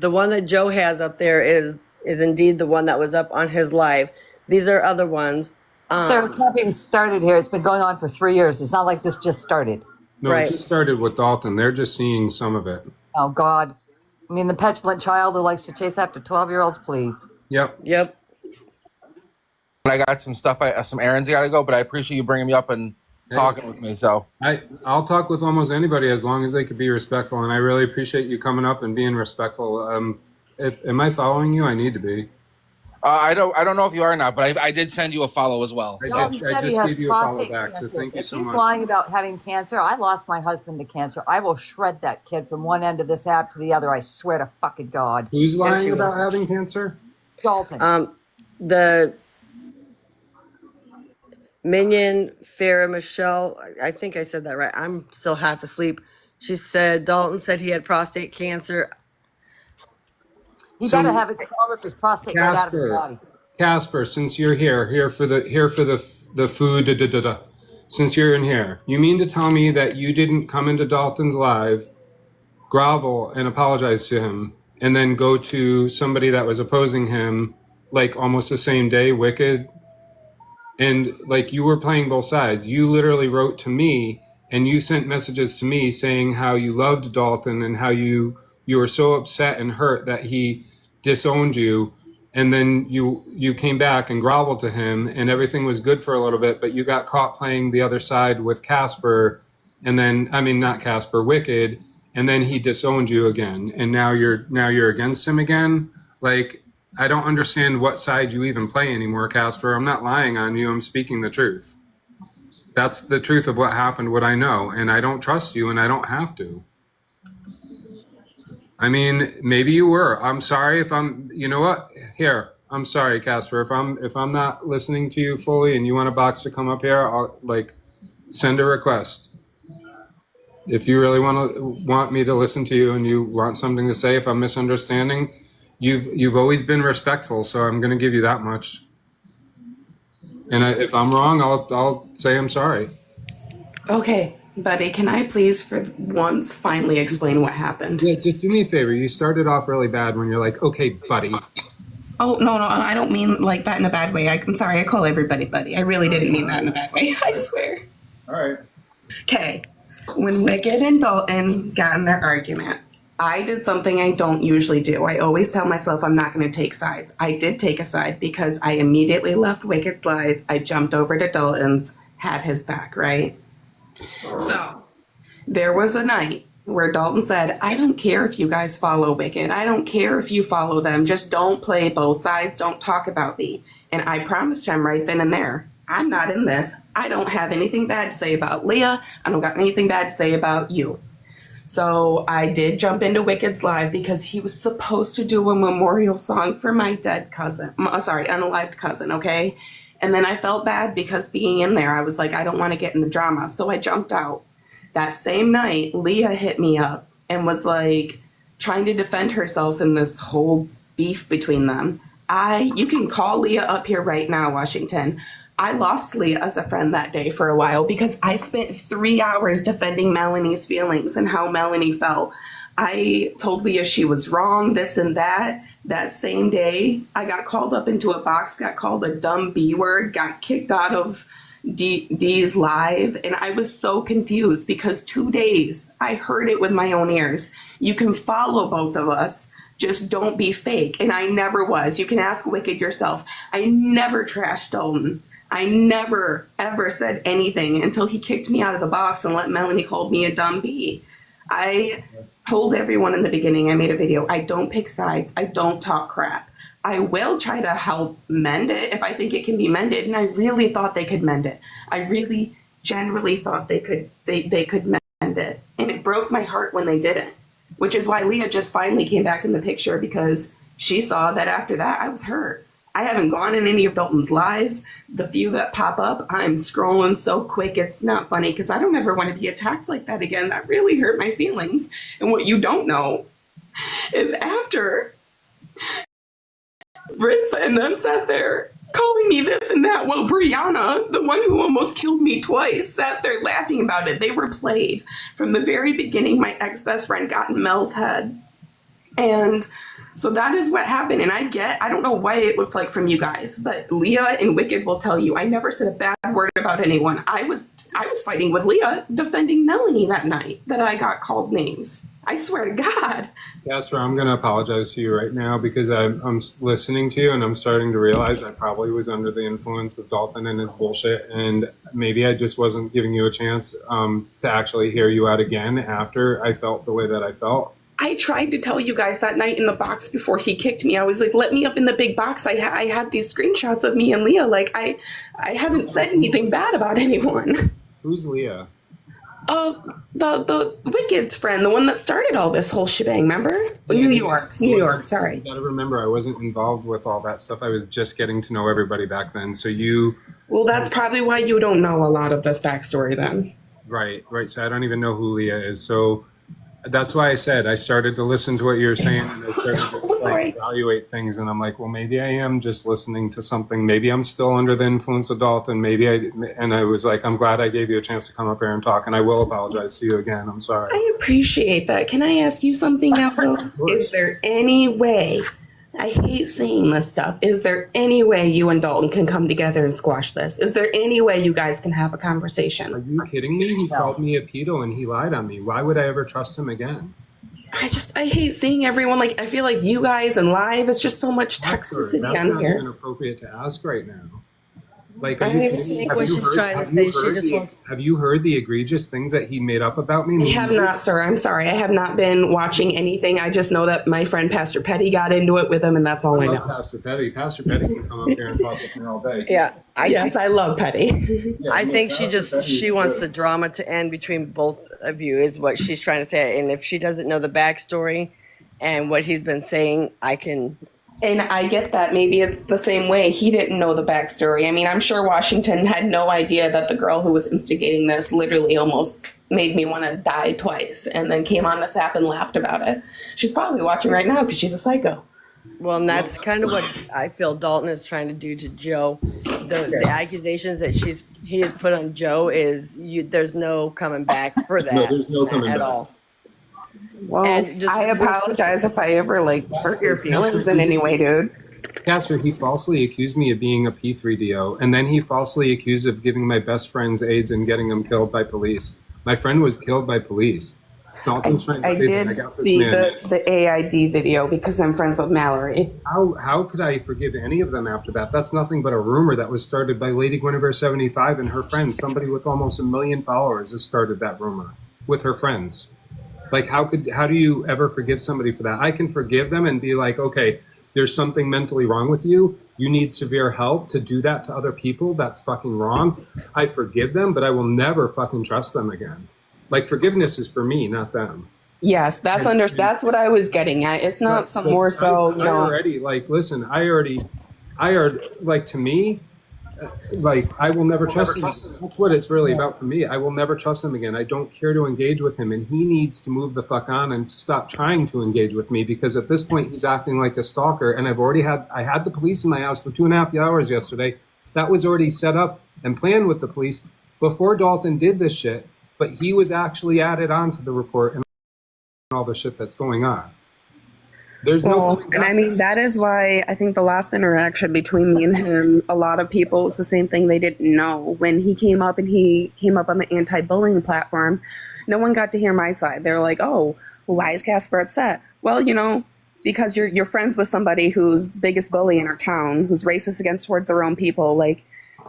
the one that Joe has up there is indeed the one that was up on his live. These are other ones. So it's not being started here. It's been going on for 3 years. It's not like this just started. No, right. It just started with Dalton. They're just seeing some of it. Oh, God. I mean, the petulant child who likes to chase after 12-year-olds, please. Yep. I got some stuff, some errands I got to go, but I appreciate you bringing me up and talking with me. So I'll talk with almost anybody as long as they could be respectful, and I really appreciate you coming up and being respectful. Am I following you? I need to be. I don't know if you are or not, but I did send you a follow as well. Well, he said he has prostate cancer. So thank you if so he's much. lying about having cancer, I lost my husband to cancer. I will shred that kid from one end of this app to the other. I swear to fucking God. Who's lying about having cancer? Dalton. The Minion Farah Michelle, I think I said that right. I'm still half asleep. She said Dalton said he had prostate cancer. He better have it crawl up his prostate right out of his body. Casper, since you're here for the food, since you're in here, you mean to tell me that you didn't come into Dalton's live, grovel and apologize to him, and then go to somebody that was opposing him, like almost the same day, Wicked, and like you were playing both sides. You literally wrote to me and you sent messages to me saying how you loved Dalton and how you were so upset and hurt that he disowned you. And then you came back and groveled to him and everything was good for a little bit, but you got caught playing the other side with Casper, and then, I mean, not Casper, Wicked, and then he disowned you again. And now you're against him again. Like, I don't understand what side you even play anymore, Casper. I'm not lying on you. I'm speaking the truth. That's the truth of what happened, what I know. And I don't trust you and I don't have to. I mean, maybe you were. I'm sorry if I'm, you know what? Here, I'm sorry, Casper. If I'm not listening to you fully and you want a box to come up here, I'll send a request. If you really want me to listen to you and you want something to say, if I'm misunderstanding, you've always been respectful, so I'm going to give you that much. And if I'm wrong, I'll say I'm sorry. Okay, buddy, can I please for once finally explain what happened? Yeah, just do me a favor. You started off really bad when you're like, okay, buddy. Oh, no, I don't mean like that in a bad way. I'm sorry, I call everybody buddy. I really didn't mean that in a bad way, I swear. All right. Okay, when Wicked and Dalton got in their argument, I did something I don't usually do. I always tell myself I'm not going to take sides. I did take a side because I immediately left Wicked's live. I jumped over to Dalton's, had his back, right? So there was a night where Dalton said, I don't care if you guys follow Wicked. I don't care if you follow them. Just don't play both sides. Don't talk about me. And I promised him right then and there, I'm not in this. I don't have anything bad to say about Leah. I don't got anything bad to say about you. So I did jump into Wicked's live because he was supposed to do a memorial song for my dead cousin. Unalived cousin, okay? And then I felt bad because being in there, I was like, I don't want to get in the drama. So I jumped out. That same night, Leah hit me up and was like trying to defend herself in this whole beef between them. You can call Leah up here right now, Washington. I lost Leah as a friend that day for a while because I spent 3 hours defending Melanie's feelings and how Melanie felt. I told Leah she was wrong, this and that. That same day, I got called up into a box, got called a dumb B word, got kicked out of D's live, and I was so confused because 2 days I heard it with my own ears. You can follow both of us, just don't be fake. And I never was. You can ask Wicked yourself. I never trashed Dalton. I never ever said anything until he kicked me out of the box and let Melanie call me a dumb B. I told everyone in the beginning, I made a video, I don't pick sides, I don't talk crap. I will try to help mend it if I think it can be mended, and I really thought they could mend it. I really generally thought they could mend it, and it broke my heart when they didn't, which is why Leah just finally came back in the picture, because she saw that after that I was hurt. I haven't gone in any of Dalton's lives. The few that pop up, I'm scrolling so quick, it's not funny, because I don't ever want to be attacked like that again. That really hurt my feelings. And what you don't know is after Brissa and them sat there calling me this and that, well, Brianna, the one who almost killed me twice, sat there laughing about it. They were played. From the very beginning, my ex-best friend got in Mel's head. And so that is what happened. And I don't know what it looked like from you guys, but Leah and Wicked will tell you, I never said a bad word about anyone. I was fighting with Leah, defending Melanie that night that I got called names. I swear to God. Casper, I'm going to apologize to you right now because I'm listening to you and I'm starting to realize I probably was under the influence of Dalton and his bullshit, and maybe I just wasn't giving you a chance to actually hear you out again after I felt the way that I felt. I tried to tell you guys that night in the box before he kicked me. I was like, let me up in the big box. I had these screenshots of me and Leah. Like, I haven't said anything bad about anyone. Who's Leah? Oh, the Wicked's friend, the one that started all this whole shebang, remember? New York, sorry. You gotta remember, I wasn't involved with all that stuff. I was just getting to know everybody back then. So you... Well, that's probably why you don't know a lot of this backstory then. Right. So I don't even know who Leah is. So that's why I said I started to listen to what you were saying, and I started to evaluate things, and I'm like, well, maybe I am just listening to something. Maybe I'm still under the influence of Dalton. And I was like, I'm glad I gave you a chance to come up here and talk, and I will apologize to you again. I'm sorry. I appreciate that. Can I ask you something now, though? Is there any way, I hate saying this stuff, is there any way you and Dalton can come together and squash this? Is there any way you guys can have a conversation? Are you kidding me? He called me a pedo and he lied on me. Why would I ever trust him again? I hate seeing everyone, like, I feel like you guys and live, it's just so much toxicity on here. That's not even appropriate to ask right now. Like, I think what she's trying to say, she just wants... Have you heard the egregious things that he made up about me? I have not, sir. I'm sorry. I have not been watching anything. I just know that my friend Pastor Petty got into it with him, and that's all I know. Pastor Petty. Pastor Petty can come up here and talk with me all day. Yeah. I love Petty. I think she wants the drama to end between both of you is what she's trying to say. And if she doesn't know the backstory and what he's been saying, I can... And I get that. Maybe it's the same way. He didn't know the backstory. I mean, I'm sure Washington had no idea that the girl who was instigating this literally almost made me want to die twice, and then came on this app and laughed about it. She's probably watching right now because she's a psycho. Well, and that's kind of what I feel Dalton is trying to do to Joe. The accusations that he has put on Joe is there's no coming back for that. No, there's no coming at back. all. Well, I apologize if I ever hurt your feelings in any way, dude. Casper, he falsely accused me of being a P3DO, and then he falsely accused of giving my best friends AIDS and getting them killed by police. My friend was killed by police. Dalton's trying to I say did that I got this see man. the AID video because I'm friends with Mallory. How could I forgive any of them after that? That's nothing but a rumor that was started by Lady Guinevere 75 and her friends. Somebody with almost 1 million followers has started that rumor with her friends. Like, how do you ever forgive somebody for that? I can forgive them and be like, okay, there's something mentally wrong with you. You need severe help to do that to other people. That's fucking wrong. I forgive them, but I will never fucking trust them again. Like, forgiveness is for me, not them. Yes, that's what I was getting at. It's not some more so, you know. I already, like, listen, I already, like, to me, like, I will never trust him. That's what it's really about for me. I will never trust him again. I don't care to engage with him, and he needs to move the fuck on and stop trying to engage with me, because at this point he's acting like a stalker, and I had the police in my house for 2.5 hours yesterday. That was already set up and planned with the police before Dalton did this shit, but he was actually added onto the report. And all the shit that's going on. There's no Well, coming and back. I mean, that is why I think the last interaction between me and him, a lot of people, was the same thing they didn't know. When he came up and he came up on the anti-bullying platform, no one got to hear my side. They're like, oh, well, why is Casper upset? Well, because you're friends with somebody who's the biggest bully in our town, who's racist against towards their own people. Like,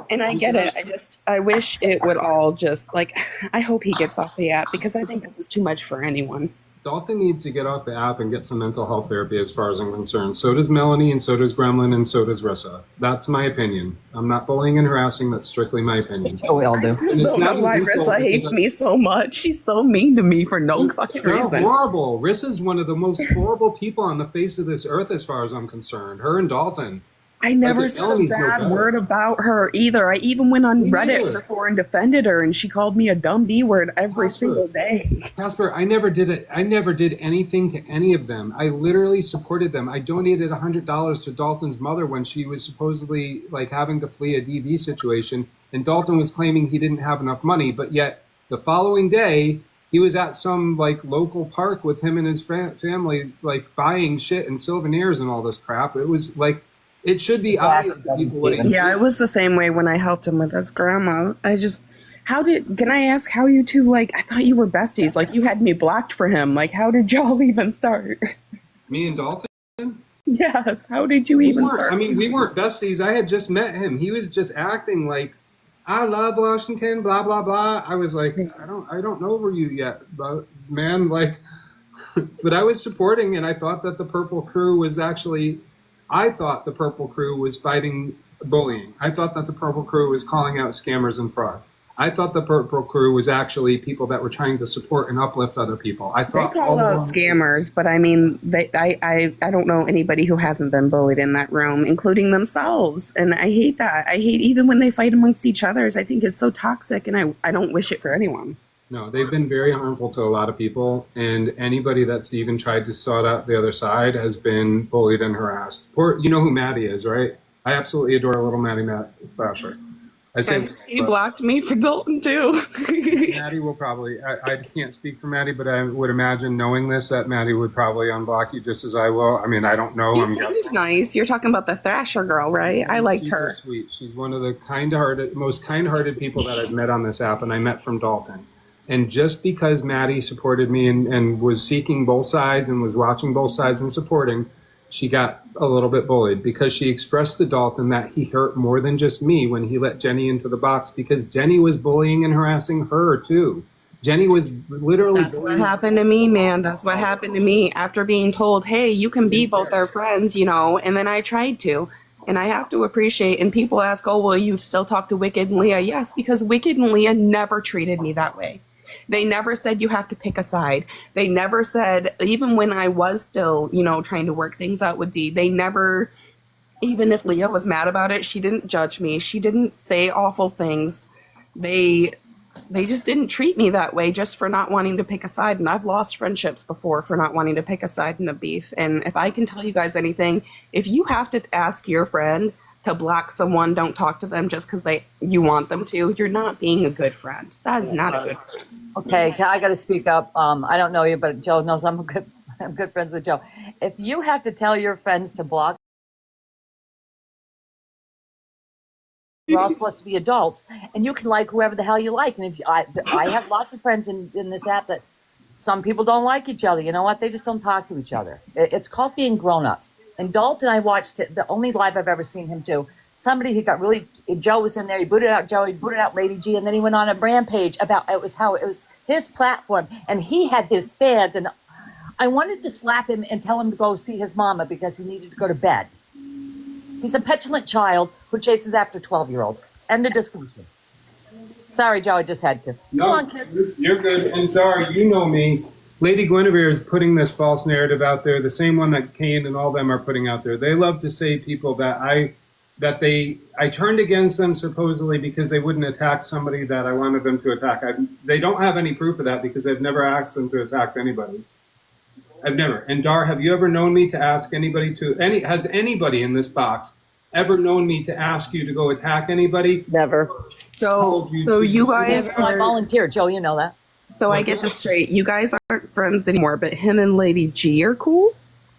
and I get it. I wish it would all just, like, I hope he gets off the app because I think this is too much for anyone. Dalton needs to get off the app and get some mental health therapy as far as I'm concerned. So does Melanie, and so does Gremlin, and so does Rissa. That's my opinion. I'm not bullying and harassing. That's strictly my opinion. Oh, we all do. I don't know why Rissa hates me so much. She's so mean to me for no fucking They're reason. horrible. Rissa's one of the most horrible people on the face of this earth as far as I'm concerned. Her and Dalton. I never Like, said a Melanie's no bad better. word about her either. I even went on Me Reddit neither. before and defended her, and she called me a dumb B word every Casper. single day. Casper, I never did it. I never did anything to any of them. I literally supported them. I donated $100 to Dalton's mother when she was supposedly like having to flee a DV situation, and Dalton was claiming he didn't have enough money, but yet the following day he was at some like local park with him and his family, like buying shit and souvenirs and all this crap. It was like, it should be obvious to people what it Yeah, it was the same way when I helped him with his grandma. Can I ask how you two, like, I thought you were besties. Like, you had me blocked for him. Like, how did y'all even start? Me and Dalton? Yes, how did you even start? I mean, we weren't besties. I had just met him. He was just acting like, I love Washington, blah, blah, blah. I was like, I don't know you yet, but man, like, but I was supporting, and I thought that the Purple Crew was actually, I thought the Purple Crew was fighting bullying. I thought that the Purple Crew was calling out scammers and frauds. I thought the Purple Crew was actually people that were trying to support and uplift other people. I They thought call out scammers, but I mean, I don't know anybody who hasn't been bullied in that room, including themselves. And I hate that. I hate even when they fight amongst each other. I think it's so toxic, and I don't wish it for anyone. No, they've been very harmful to a lot of people, and anybody that's even tried to sort out the other side has been bullied and harassed. You know who Maddie is, right? I absolutely adore little Maddie Thrasher. I say He blocked me for Dalton too. Maddie will probably, I can't speak for Maddie, but I would imagine knowing this that Maddie would probably unblock you just as I will. I mean, I don't know. She seems nice. You're talking about the Thrasher girl, right? I liked her. She's sweet. She's one of the most kind-hearted people that I've met on this app, and I met from Dalton. And just because Maddie supported me and was seeking both sides and was watching both sides and supporting, she got a little bit bullied because she expressed to Dalton that he hurt more than just me when he let Jenny into the box, because Jenny was bullying and harassing her too. Jenny was literally. That's what happened to me, man. That's what happened to me after being told, hey, you can be both our friends, and then I tried to. And I have to appreciate, and people ask, oh, well, you still talk to Wicked and Leah? Yes, because Wicked and Leah never treated me that way. They never said you have to pick a side. They never said, even when I was still, trying to work things out with Dee, they never, even if Leah was mad about it, she didn't judge me. She didn't say awful things. They just didn't treat me that way just for not wanting to pick a side. And I've lost friendships before for not wanting to pick a side in a beef. And if I can tell you guys anything, if you have to ask your friend to block someone, don't talk to them just because you want them to, you're not being a good friend. That is not a good friend. Okay, I got to speak up. I don't know you, but Joe knows I'm good friends with Joe. If you have to tell your friends to block, we're all supposed to be adults, and you can like whoever the hell you like. And if I have lots of friends in this app that some people don't like each other. You know what? They just don't talk to each other. It's called being grown-ups. And Dalton, I watched it, the only live I've ever seen him do. Joe was in there, he booted out Joe, he booted out Lady G, and then he went on a rampage about it was his platform, and he had his fans, and I wanted to slap him and tell him to go see his mama because he needed to go to bed. He's a petulant child who chases after 12-year-olds. End of discussion. Sorry, Joe, I just had to. Go on, kids. You're good. And Dar, you know me. Lady Guinevere is putting this false narrative out there, the same one that Kane and all them are putting out there. They love to say people that I turned against them supposedly because they wouldn't attack somebody that I wanted them to attack. They don't have any proof of that because I've never asked them to attack anybody. I've never. And Dar, have you ever known me to ask anybody has anybody in this box ever known me to ask you to go attack anybody? Never. So you guys I volunteer, Joe, you know that. So I get this straight. You guys aren't friends anymore, but him and Lady G are cool?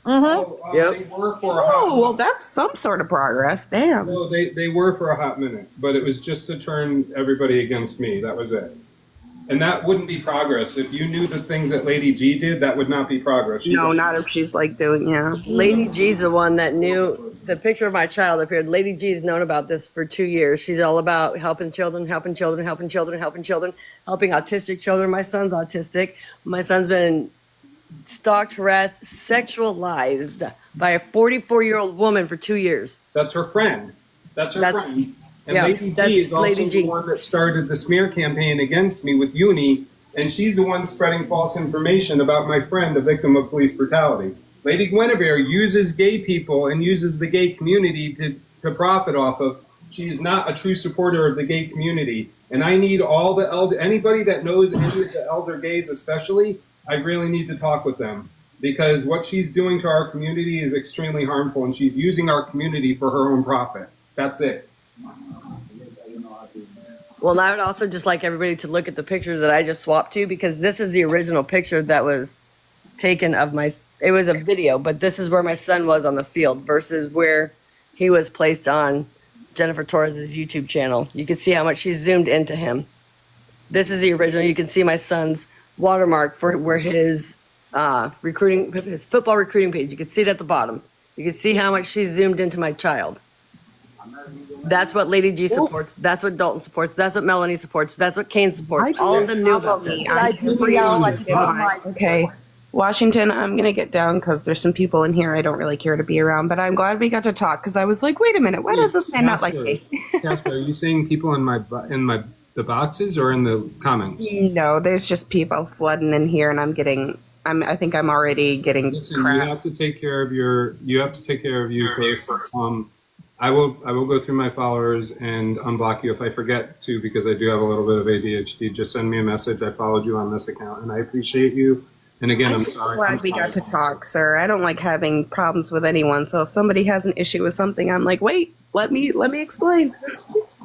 Yep. They were for a hot Oh, well, minute. that's some sort of progress. Damn. No, they were for a hot minute, but it was just to turn everybody against me. That was it. And that wouldn't be progress. If you knew the things that Lady G did, that would not be progress. She's No, not if she's like doing, yeah. Lady G's the one that knew the picture of my child appeared. Lady G's known about this for 2 years. She's all about helping children, helping children, helping children, helping children, helping autistic children. My son's autistic. My son's been stalked, harassed, sexualized by a 44-year-old woman for 2 years. That's her friend. That's her friend. And yeah, Lady that's G is also Lady G. the one that started the smear campaign against me with Uni, and she's the one spreading false information about my friend, a victim of police brutality. Lady Guinevere uses gay people and uses the gay community to profit off of. She is not a true supporter of the gay community. And I need all the anybody that knows any of the elder gays especially, I really need to talk with them. Because what she's doing to our community is extremely harmful, and she's using our community for her own profit. That's it. Well, and I would also just like everybody to look at the pictures that I just swapped to, because this is the original picture that was taken of my, it was a video, but this is where my son was on the field versus where he was placed on Jennifer Torres's YouTube channel. You can see how much she zoomed into him. This is the original. You can see my son's watermark for where his his football recruiting page. You can see it at the bottom. You can see how much she zoomed into my child. That's what Lady G supports. That's what Dalton supports. That's what Melanie supports. That's what Kane supports. All of them knew about this. Okay. Washington, I'm going to get down because there's some people in here I don't really care to be around, but I'm glad we got to talk because I was like, wait a minute, why does this man not like me? Casper, are you saying people in the boxes or in the comments? No, there's just people flooding in here and I think I'm already getting Listen, crap. you have to take care of you first. I will go through my followers and unblock you if I forget to, because I do have a little bit of ADHD. Just send me a message. I followed you on this account and I appreciate you. And again, I'm just sorry. glad we got to talk, sir. I don't like having problems with anyone. So if somebody has an issue with something, I'm like, wait, let me explain.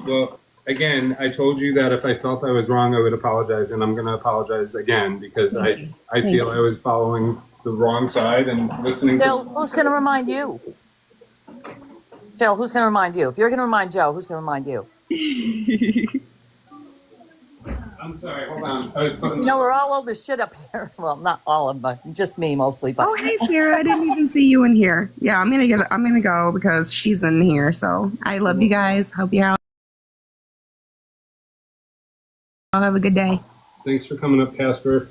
Well, again, I told you that if I felt I was wrong, I would apologize, and I'm going to apologize again because I feel I was following the wrong side and listening. Jill, who's going to remind you? Jill, who's going to remind you? If you're going to remind Joe, who's going to remind you? I'm sorry, hold on. I was putting. You know, we're all over shit up here. Well, not all of them, just me mostly. But Oh, hey, Sarah, I didn't even see you in here. Yeah, I'm gonna go because she's in here. So I love you guys. Hope you all have a good day. Thanks for coming up, Casper.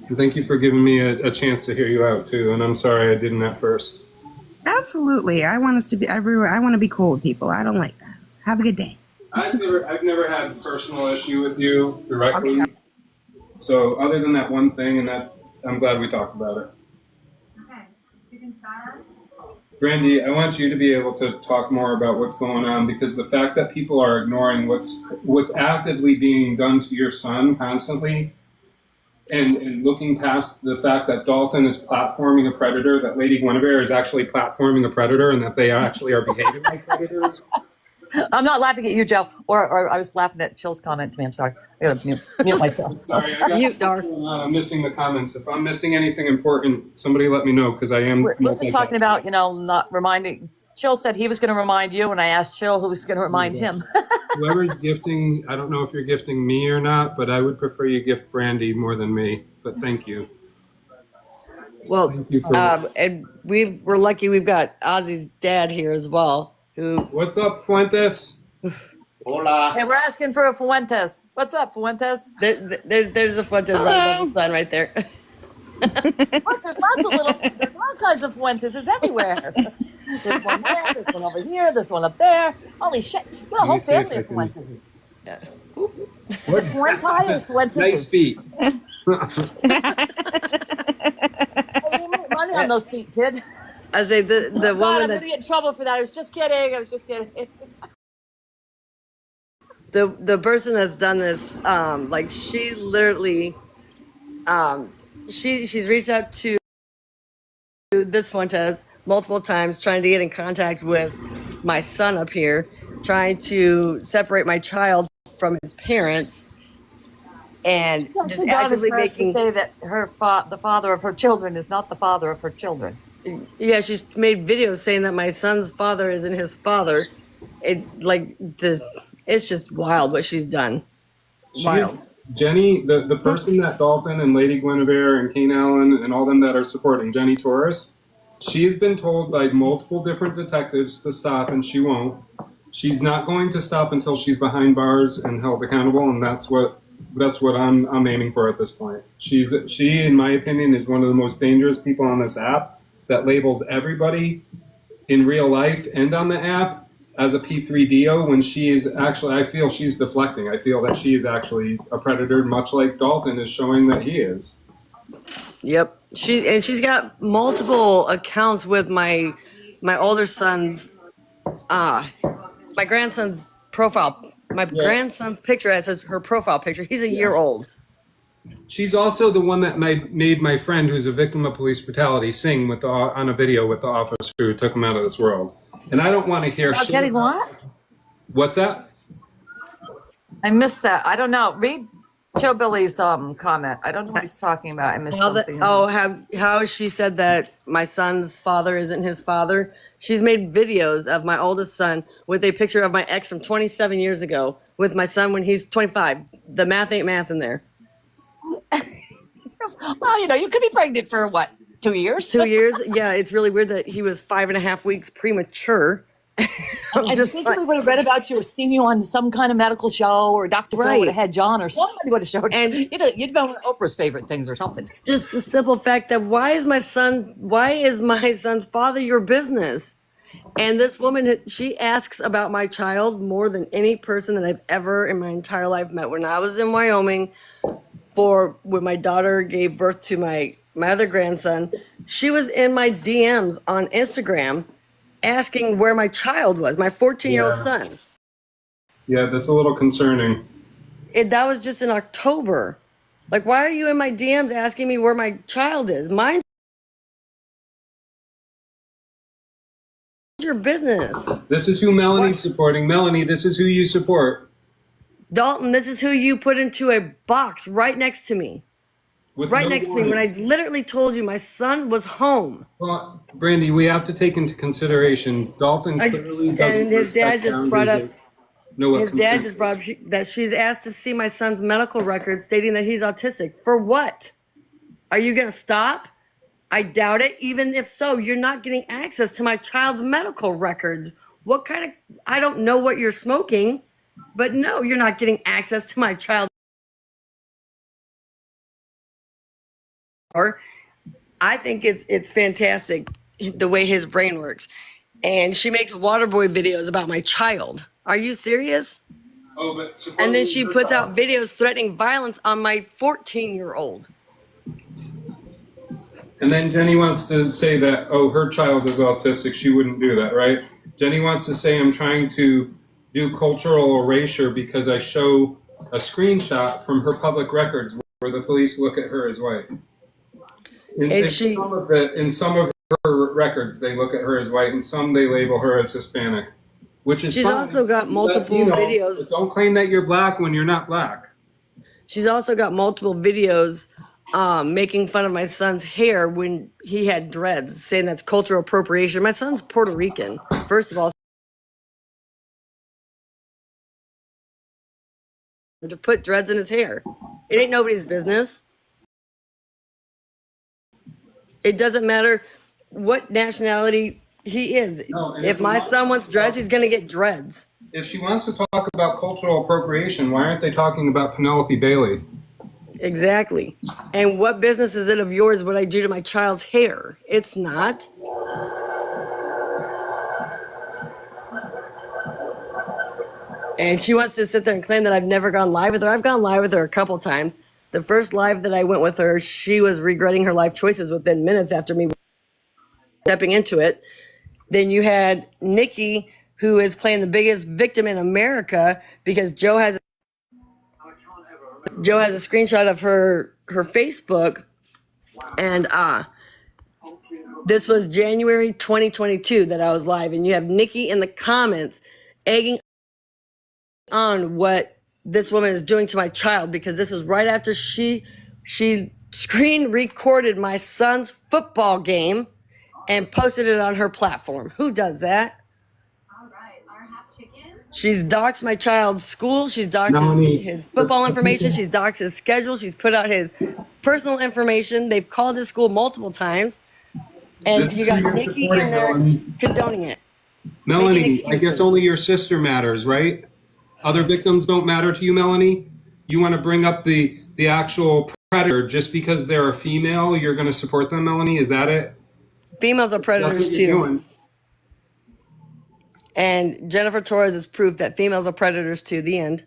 And thank you for giving me a chance to hear you out too. And I'm sorry I didn't at first. Absolutely. I want us to be everywhere. I want to be cool with people. I don't like that. Have a good day. I've never had a personal issue with you directly. Okay. So other than that one thing, and that I'm glad we talked about it. Okay, you can start us. Brandy, I want you to be able to talk more about what's going on, because the fact that people are ignoring what's actively being done to your son constantly, and looking past the fact that Dalton is platforming a predator, that Lady Guinevere is actually platforming a predator, and that they actually are behaving like predators. I'm not laughing at you, Joe. Or I was laughing at Chill's comment to me. I'm sorry. I gotta mute myself. Sorry, I got I'm missing the comments. If I'm missing anything important, somebody let me know, because I am. We're just talking about, not reminding. Chill said he was going to remind you, and I asked Chill who was going to remind him. Whoever's gifting, I don't know if you're gifting me or not, but I would prefer you gift Brandy more than me. But thank you. Well, Thank you for and we're lucky we've got Ozzy's dad here as well. What's up, Fuentes? Hola. Hey, we're asking for a Fuentes. What's up, Fuentes? There's a Fuentes right above the sun right there. Look, there's all kinds of Fuenteses everywhere. There's one there, there's one over here, there's one up there. Holy shit. You got a whole family of Fuenteses. Yeah. Is it Fuente or Fuenteses? Nice feet. Hey, you make money on those feet, kid. I say the God, woman I'm that, going to get in trouble for that. I was just kidding. the person that's done this, like she literally, she's reached out to this Fuentes multiple times, trying to get in contact with my son up here, trying to separate my child from his parents. and She's just actually gone as actively far as to making. say that the father of her children is not the father of her children. Yeah, she's made videos saying that my son's father isn't his father. It's just wild what she's done. She is Wild. Jenny, the person that Dalton and Lady Guinevere and Kane Allen and all them that are supporting, Jenny Torres, she's been told by multiple different detectives to stop, and she won't. She's not going to stop until she's behind bars and held accountable, and that's what I'm aiming for at this point. She, in my opinion, is one of the most dangerous people on this app that labels everybody in real life and on the app as a P3DO when she is actually, I feel she's deflecting. I feel that she is actually a predator, much like Dalton is showing that he is. Yep. She's got multiple accounts with my older son's my grandson's profile. My Yeah. grandson's picture as her profile picture. He's a year old. She's also the one that made my friend, who's a victim of police brutality, sing on a video with the officer who took him out of this world. And I don't want to hear About shit getting about- what? What's that? I missed that. I don't know. Read Billy's comment. I don't know what he's talking about. I missed something. How she said that my son's father isn't his father. She's made videos of my oldest son with a picture of my ex from 27 years ago with my son when he's 25. The math ain't math in there. Well, you could be pregnant for what, 2 years? 2 years? Yeah, it's really weird that he was 5.5 weeks premature. I think we would have read about you or seen you on some kind of medical show, or Dr. Phil would have had John, or somebody would have showed you. And you'd been one of Oprah's favorite things or something. Just the simple fact that why is my son's father your business? And this woman, she asks about my child more than any person that I've ever in my entire life met. When I was in Wyoming when my daughter gave birth to my other grandson, she was in my DMs on Instagram asking where my child was, my 14-year-old son. Yeah, that's a little concerning. That was just in October. Like, why are you in my DMs asking me where my child is? Mind your business. This is who Melanie's supporting. Melanie, this is who you support. Dalton, this is who you put into a box right next to me. Right next to me when I literally told you my son was home. Well, Brandy, we have to take into consideration Dalton clearly doesn't And his dad respect just brought up boundaries. his dad just brought up that she's asked to see my son's medical records stating that he's autistic. For what? Are you going to stop? I doubt it. Even if so, you're not getting access to my child's medical records. What kind of, I don't know what you're smoking, but no, you're not getting access to my child. I think it's fantastic the way his brain works. And she makes Waterboy videos about my child. Are you serious? Oh, but and then she puts out videos threatening violence on my 14-year-old. And then Jenny wants to say that, oh, her child is autistic. She wouldn't do that, right? Jenny wants to say I'm trying to do cultural erasure because I show a screenshot from her public records where the police look at her as white. In some of her records, they look at her as white, and some they label her as Hispanic, which is She's fine. also got multiple videos. But don't claim that you're black when you're not black. She's also got multiple videos making fun of my son's hair when he had dreads, saying that's cultural appropriation. My son's Puerto Rican, first of all. To put dreads in his hair. It ain't nobody's business. It doesn't matter what nationality he is. No, if my son wants dreads, he's going to get dreads. If she wants to talk about cultural appropriation, why aren't they talking about Penelope Bailey? Exactly. And what business is it of yours what I do to my child's hair? It's not. And she wants to sit there and claim that I've never gone live with her. I've gone live with her a couple times. The first live that I went with her, she was regretting her life choices within minutes after me stepping into it. Then you had Nikki, who is playing the biggest victim in America because Joe has a screenshot of her Facebook, and this was January 2022 that I was live, and you have Nikki in the comments egging on what this woman is doing to my child, because this is right after she screen recorded my son's football game and posted it on her platform. Who does that? All right, our half chicken. She's doxed my child's school. She's doxed Melanie, his football information. She's doxed his schedule. She's put out his personal information. They've called his school multiple times. And This you is got your Nikki in supporting, there Melanie. condoning it. Melanie, I guess only your sister matters, right? Other victims don't matter to you, Melanie? You want to bring up the actual predator just because they're a female, you're going to support them, Melanie? Is that it? Females are That's predators what you're too. doing. And Jennifer Torres has proved that females are predators to the end.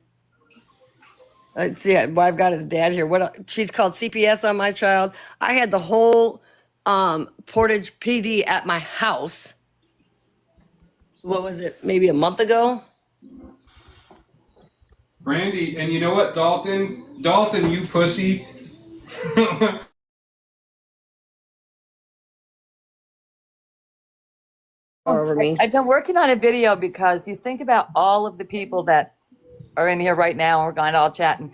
Let's see, well, I've got his dad here. She's called CPS on my child. I had the whole Portage PD at my house. What was it? Maybe a month ago. Brandy, and you know what, Dalton, you pussy. Over me. I've been working on a video because you think about all of the people that are in here right now, and we're going to all chatting.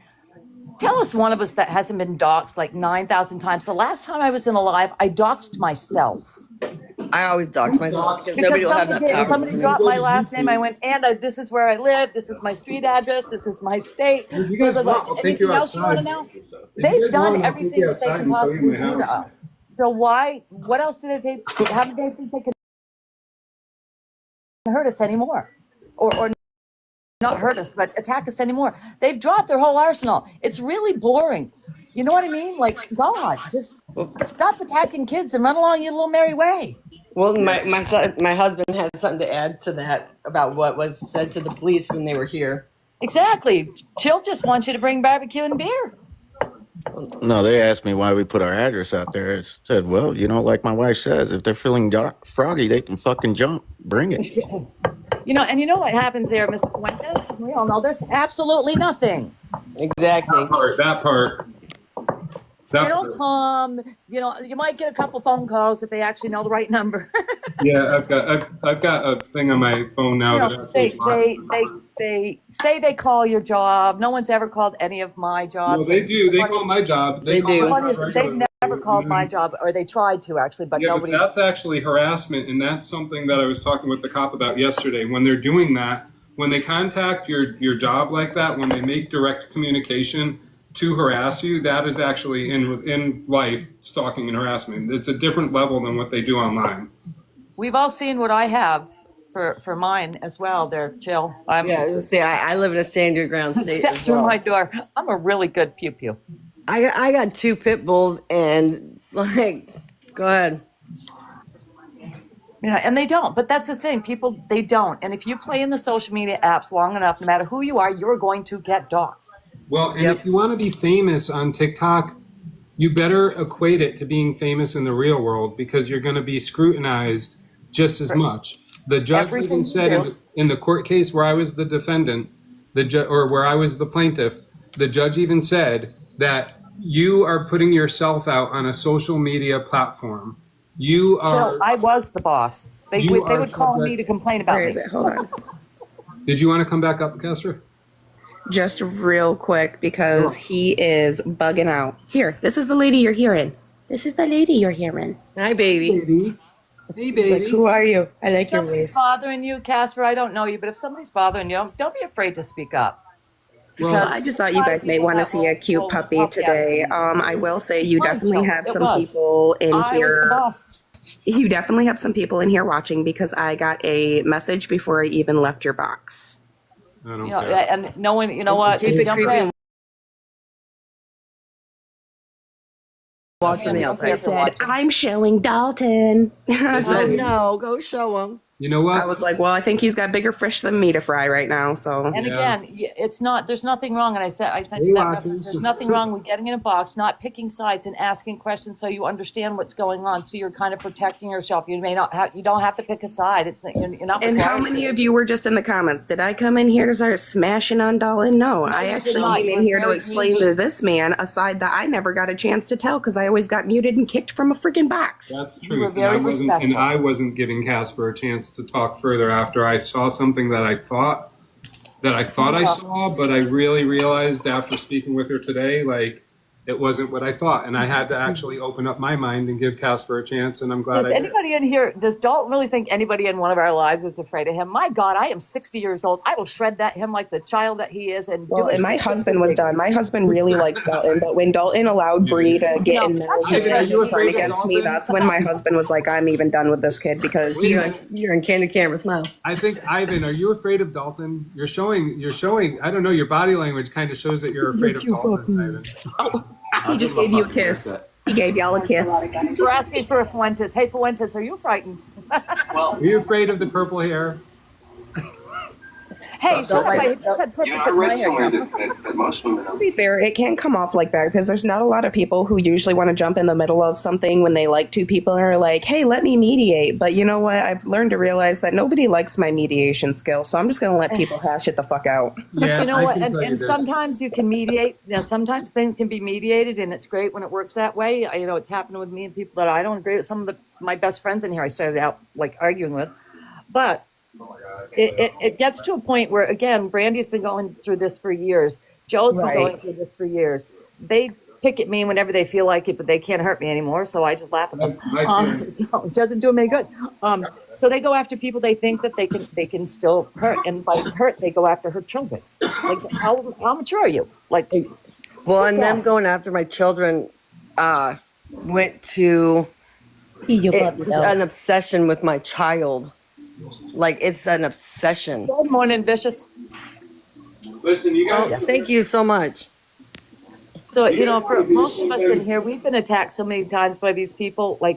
Tell us one of us that hasn't been doxxed like 9,000 times. The last time I was in a live, I doxxed myself. I always dox myself because nobody will have that power. Somebody dropped my last name. I went, and this is where I live. This is my street address. This is my state. You guys want, I'll take you Anything else you want to outside. know? If you They've guys want, done I'll take everything you that they outside can and show you possibly my do to house. us. So what else do they think? How did they think they could hurt us anymore? Or not hurt us, but attack us anymore? They've dropped their whole arsenal. It's really boring. You know what I mean? Like, God, just stop attacking kids and run along your little merry way. Well, my husband has something to add to that about what was said to the police when they were here. Exactly. Chill just wants you to bring barbecue and beer. No, they asked me why we put our address out there. I said, well, like my wife says, if they're feeling froggy, they can fucking jump. Bring it. And you know what happens there, Mr. Fuentes? We all know this. Absolutely nothing. Exactly. That part. They don't come. You might get a couple phone calls if they actually know the right number. Yeah, I've got a thing on my phone now that actually they say they call your job. No one's ever called any of my jobs. No, they do. They call my job. They do. They've never called my job, or they tried to actually, but nobody. But that's actually harassment, and that's something that I was talking with the cop about yesterday. When they're doing that, when they contact your job like that, when they make direct communication to harass you, that is actually in life stalking and harassment. It's a different level than what they do online. We've all seen what I have for mine as well. They're chill. I live in a stand your ground state. Step through my door. I'm a really good pew pew. I got 2 pit bulls and go ahead. And they don't. But that's the thing. People, they don't. And if you play in the social media apps long enough, no matter who you are, you're going to get doxxed. Well, and if you want to be famous on TikTok, you better equate it to being famous in the real world, because you're going to be scrutinized just as much. The judge even said in the court case where I was the defendant, or where I was the plaintiff, the judge even said that you are putting yourself out on a social media platform. You are. Jill, I was the boss. They would call me to complain about me. Where is it? Hold on. Did you want to come back up, Casper? Just real quick, because he is bugging out. Here, this is the lady you're hearing. This is the lady you're hearing. Hi, baby. Hey, It's like, who are you? I like your Somebody's voice. bothering you, Casper. I don't know you, but if somebody's bothering you, don't be afraid to speak up. Well, I just thought you guys may want to see a cute puppy today. I will say you definitely have some people in here. You definitely have some people in here watching, because I got a message before I even left your box. I don't care. And no one, you know what? Keep it Jump creepy. in. Watching me I said, I'm showing Dalton. I Oh said, no, go show him. You know what? I was like, well, I think he's got bigger fish than me to fry right now. So And Yeah. again, it's not. There's nothing wrong. And I sent you that message. There's nothing wrong with getting in a box, not picking sides, and asking questions so you understand what's going on. So you're kind of protecting yourself. You may not have. You don't have to pick a side. You're not. And how required many to. of you were just in the comments? Did I come in here to start smashing on Dalton? No, I you did actually not. came You in were here to very explain mean. to this man a side that I never got a chance to tell, because I always got muted and kicked from a freaking box. That's the You were truth. very And respectful. I wasn't giving Casper a chance to talk further after I saw something that I thought that I thought I saw, but I really realized after speaking with her today, like, it wasn't what I thought, and I had to actually open up my mind and give Casper a chance, and I'm glad Does I did. anybody in here, does Dalton really think anybody in one of our lives is afraid of him? My God, I am 60 years old. I will shred that him like the child that he is. And Well, and my husband was done. My husband really liked Dalton, but when Dalton allowed Bree to get in Mel's that's Ivan, are head you and turn afraid of against me, Dalton? that's when my husband was like, I'm even done with this kid because Wait a he's minute. You're in candid camera smile. I think, Ivan, are you afraid of Dalton? You're showing, I don't know, your body language kind of shows that you're afraid of Dalton, Ivan. he just gave you a kiss. He gave y'all a kiss. We're asking for a Fuentes. Hey, Fuentes, are you frightened? Are you afraid of the purple hair? Hey, shut up. I just had purple I in my read hair. somewhere that most women To be fair, it can't come off like that because there's not a lot of people who usually want to jump in the middle of something when they like two people and are like, hey, let me mediate. But you know what? I've learned to realize that nobody likes my mediation skill. So I'm just going to let people hash it the fuck out. Yeah, You know I what? can tell you And this. sometimes you can mediate. You know, sometimes things can be mediated, and it's great when it works that way. You know, it's happened with me and people that I don't agree with. Some of my best friends in here, I started out like arguing with, but it gets to a point where, again, Brandy's been going through this for years. Joe's been Right. going through this for years. They pick at me whenever they feel like it, but they can't hurt me anymore. So I just laugh at them. So it doesn't do them any good. So they go after people they think that they can still hurt, and by hurt they go after her children. Like how mature are you? Like, Well, sit and down. them going after my children went to an obsession with my child. Like, it's an obsession. Good morning, Vicious. Listen, you guys. Oh, thank you so much. So, you know, for most of us in here, we've been attacked so many times by these people. Like,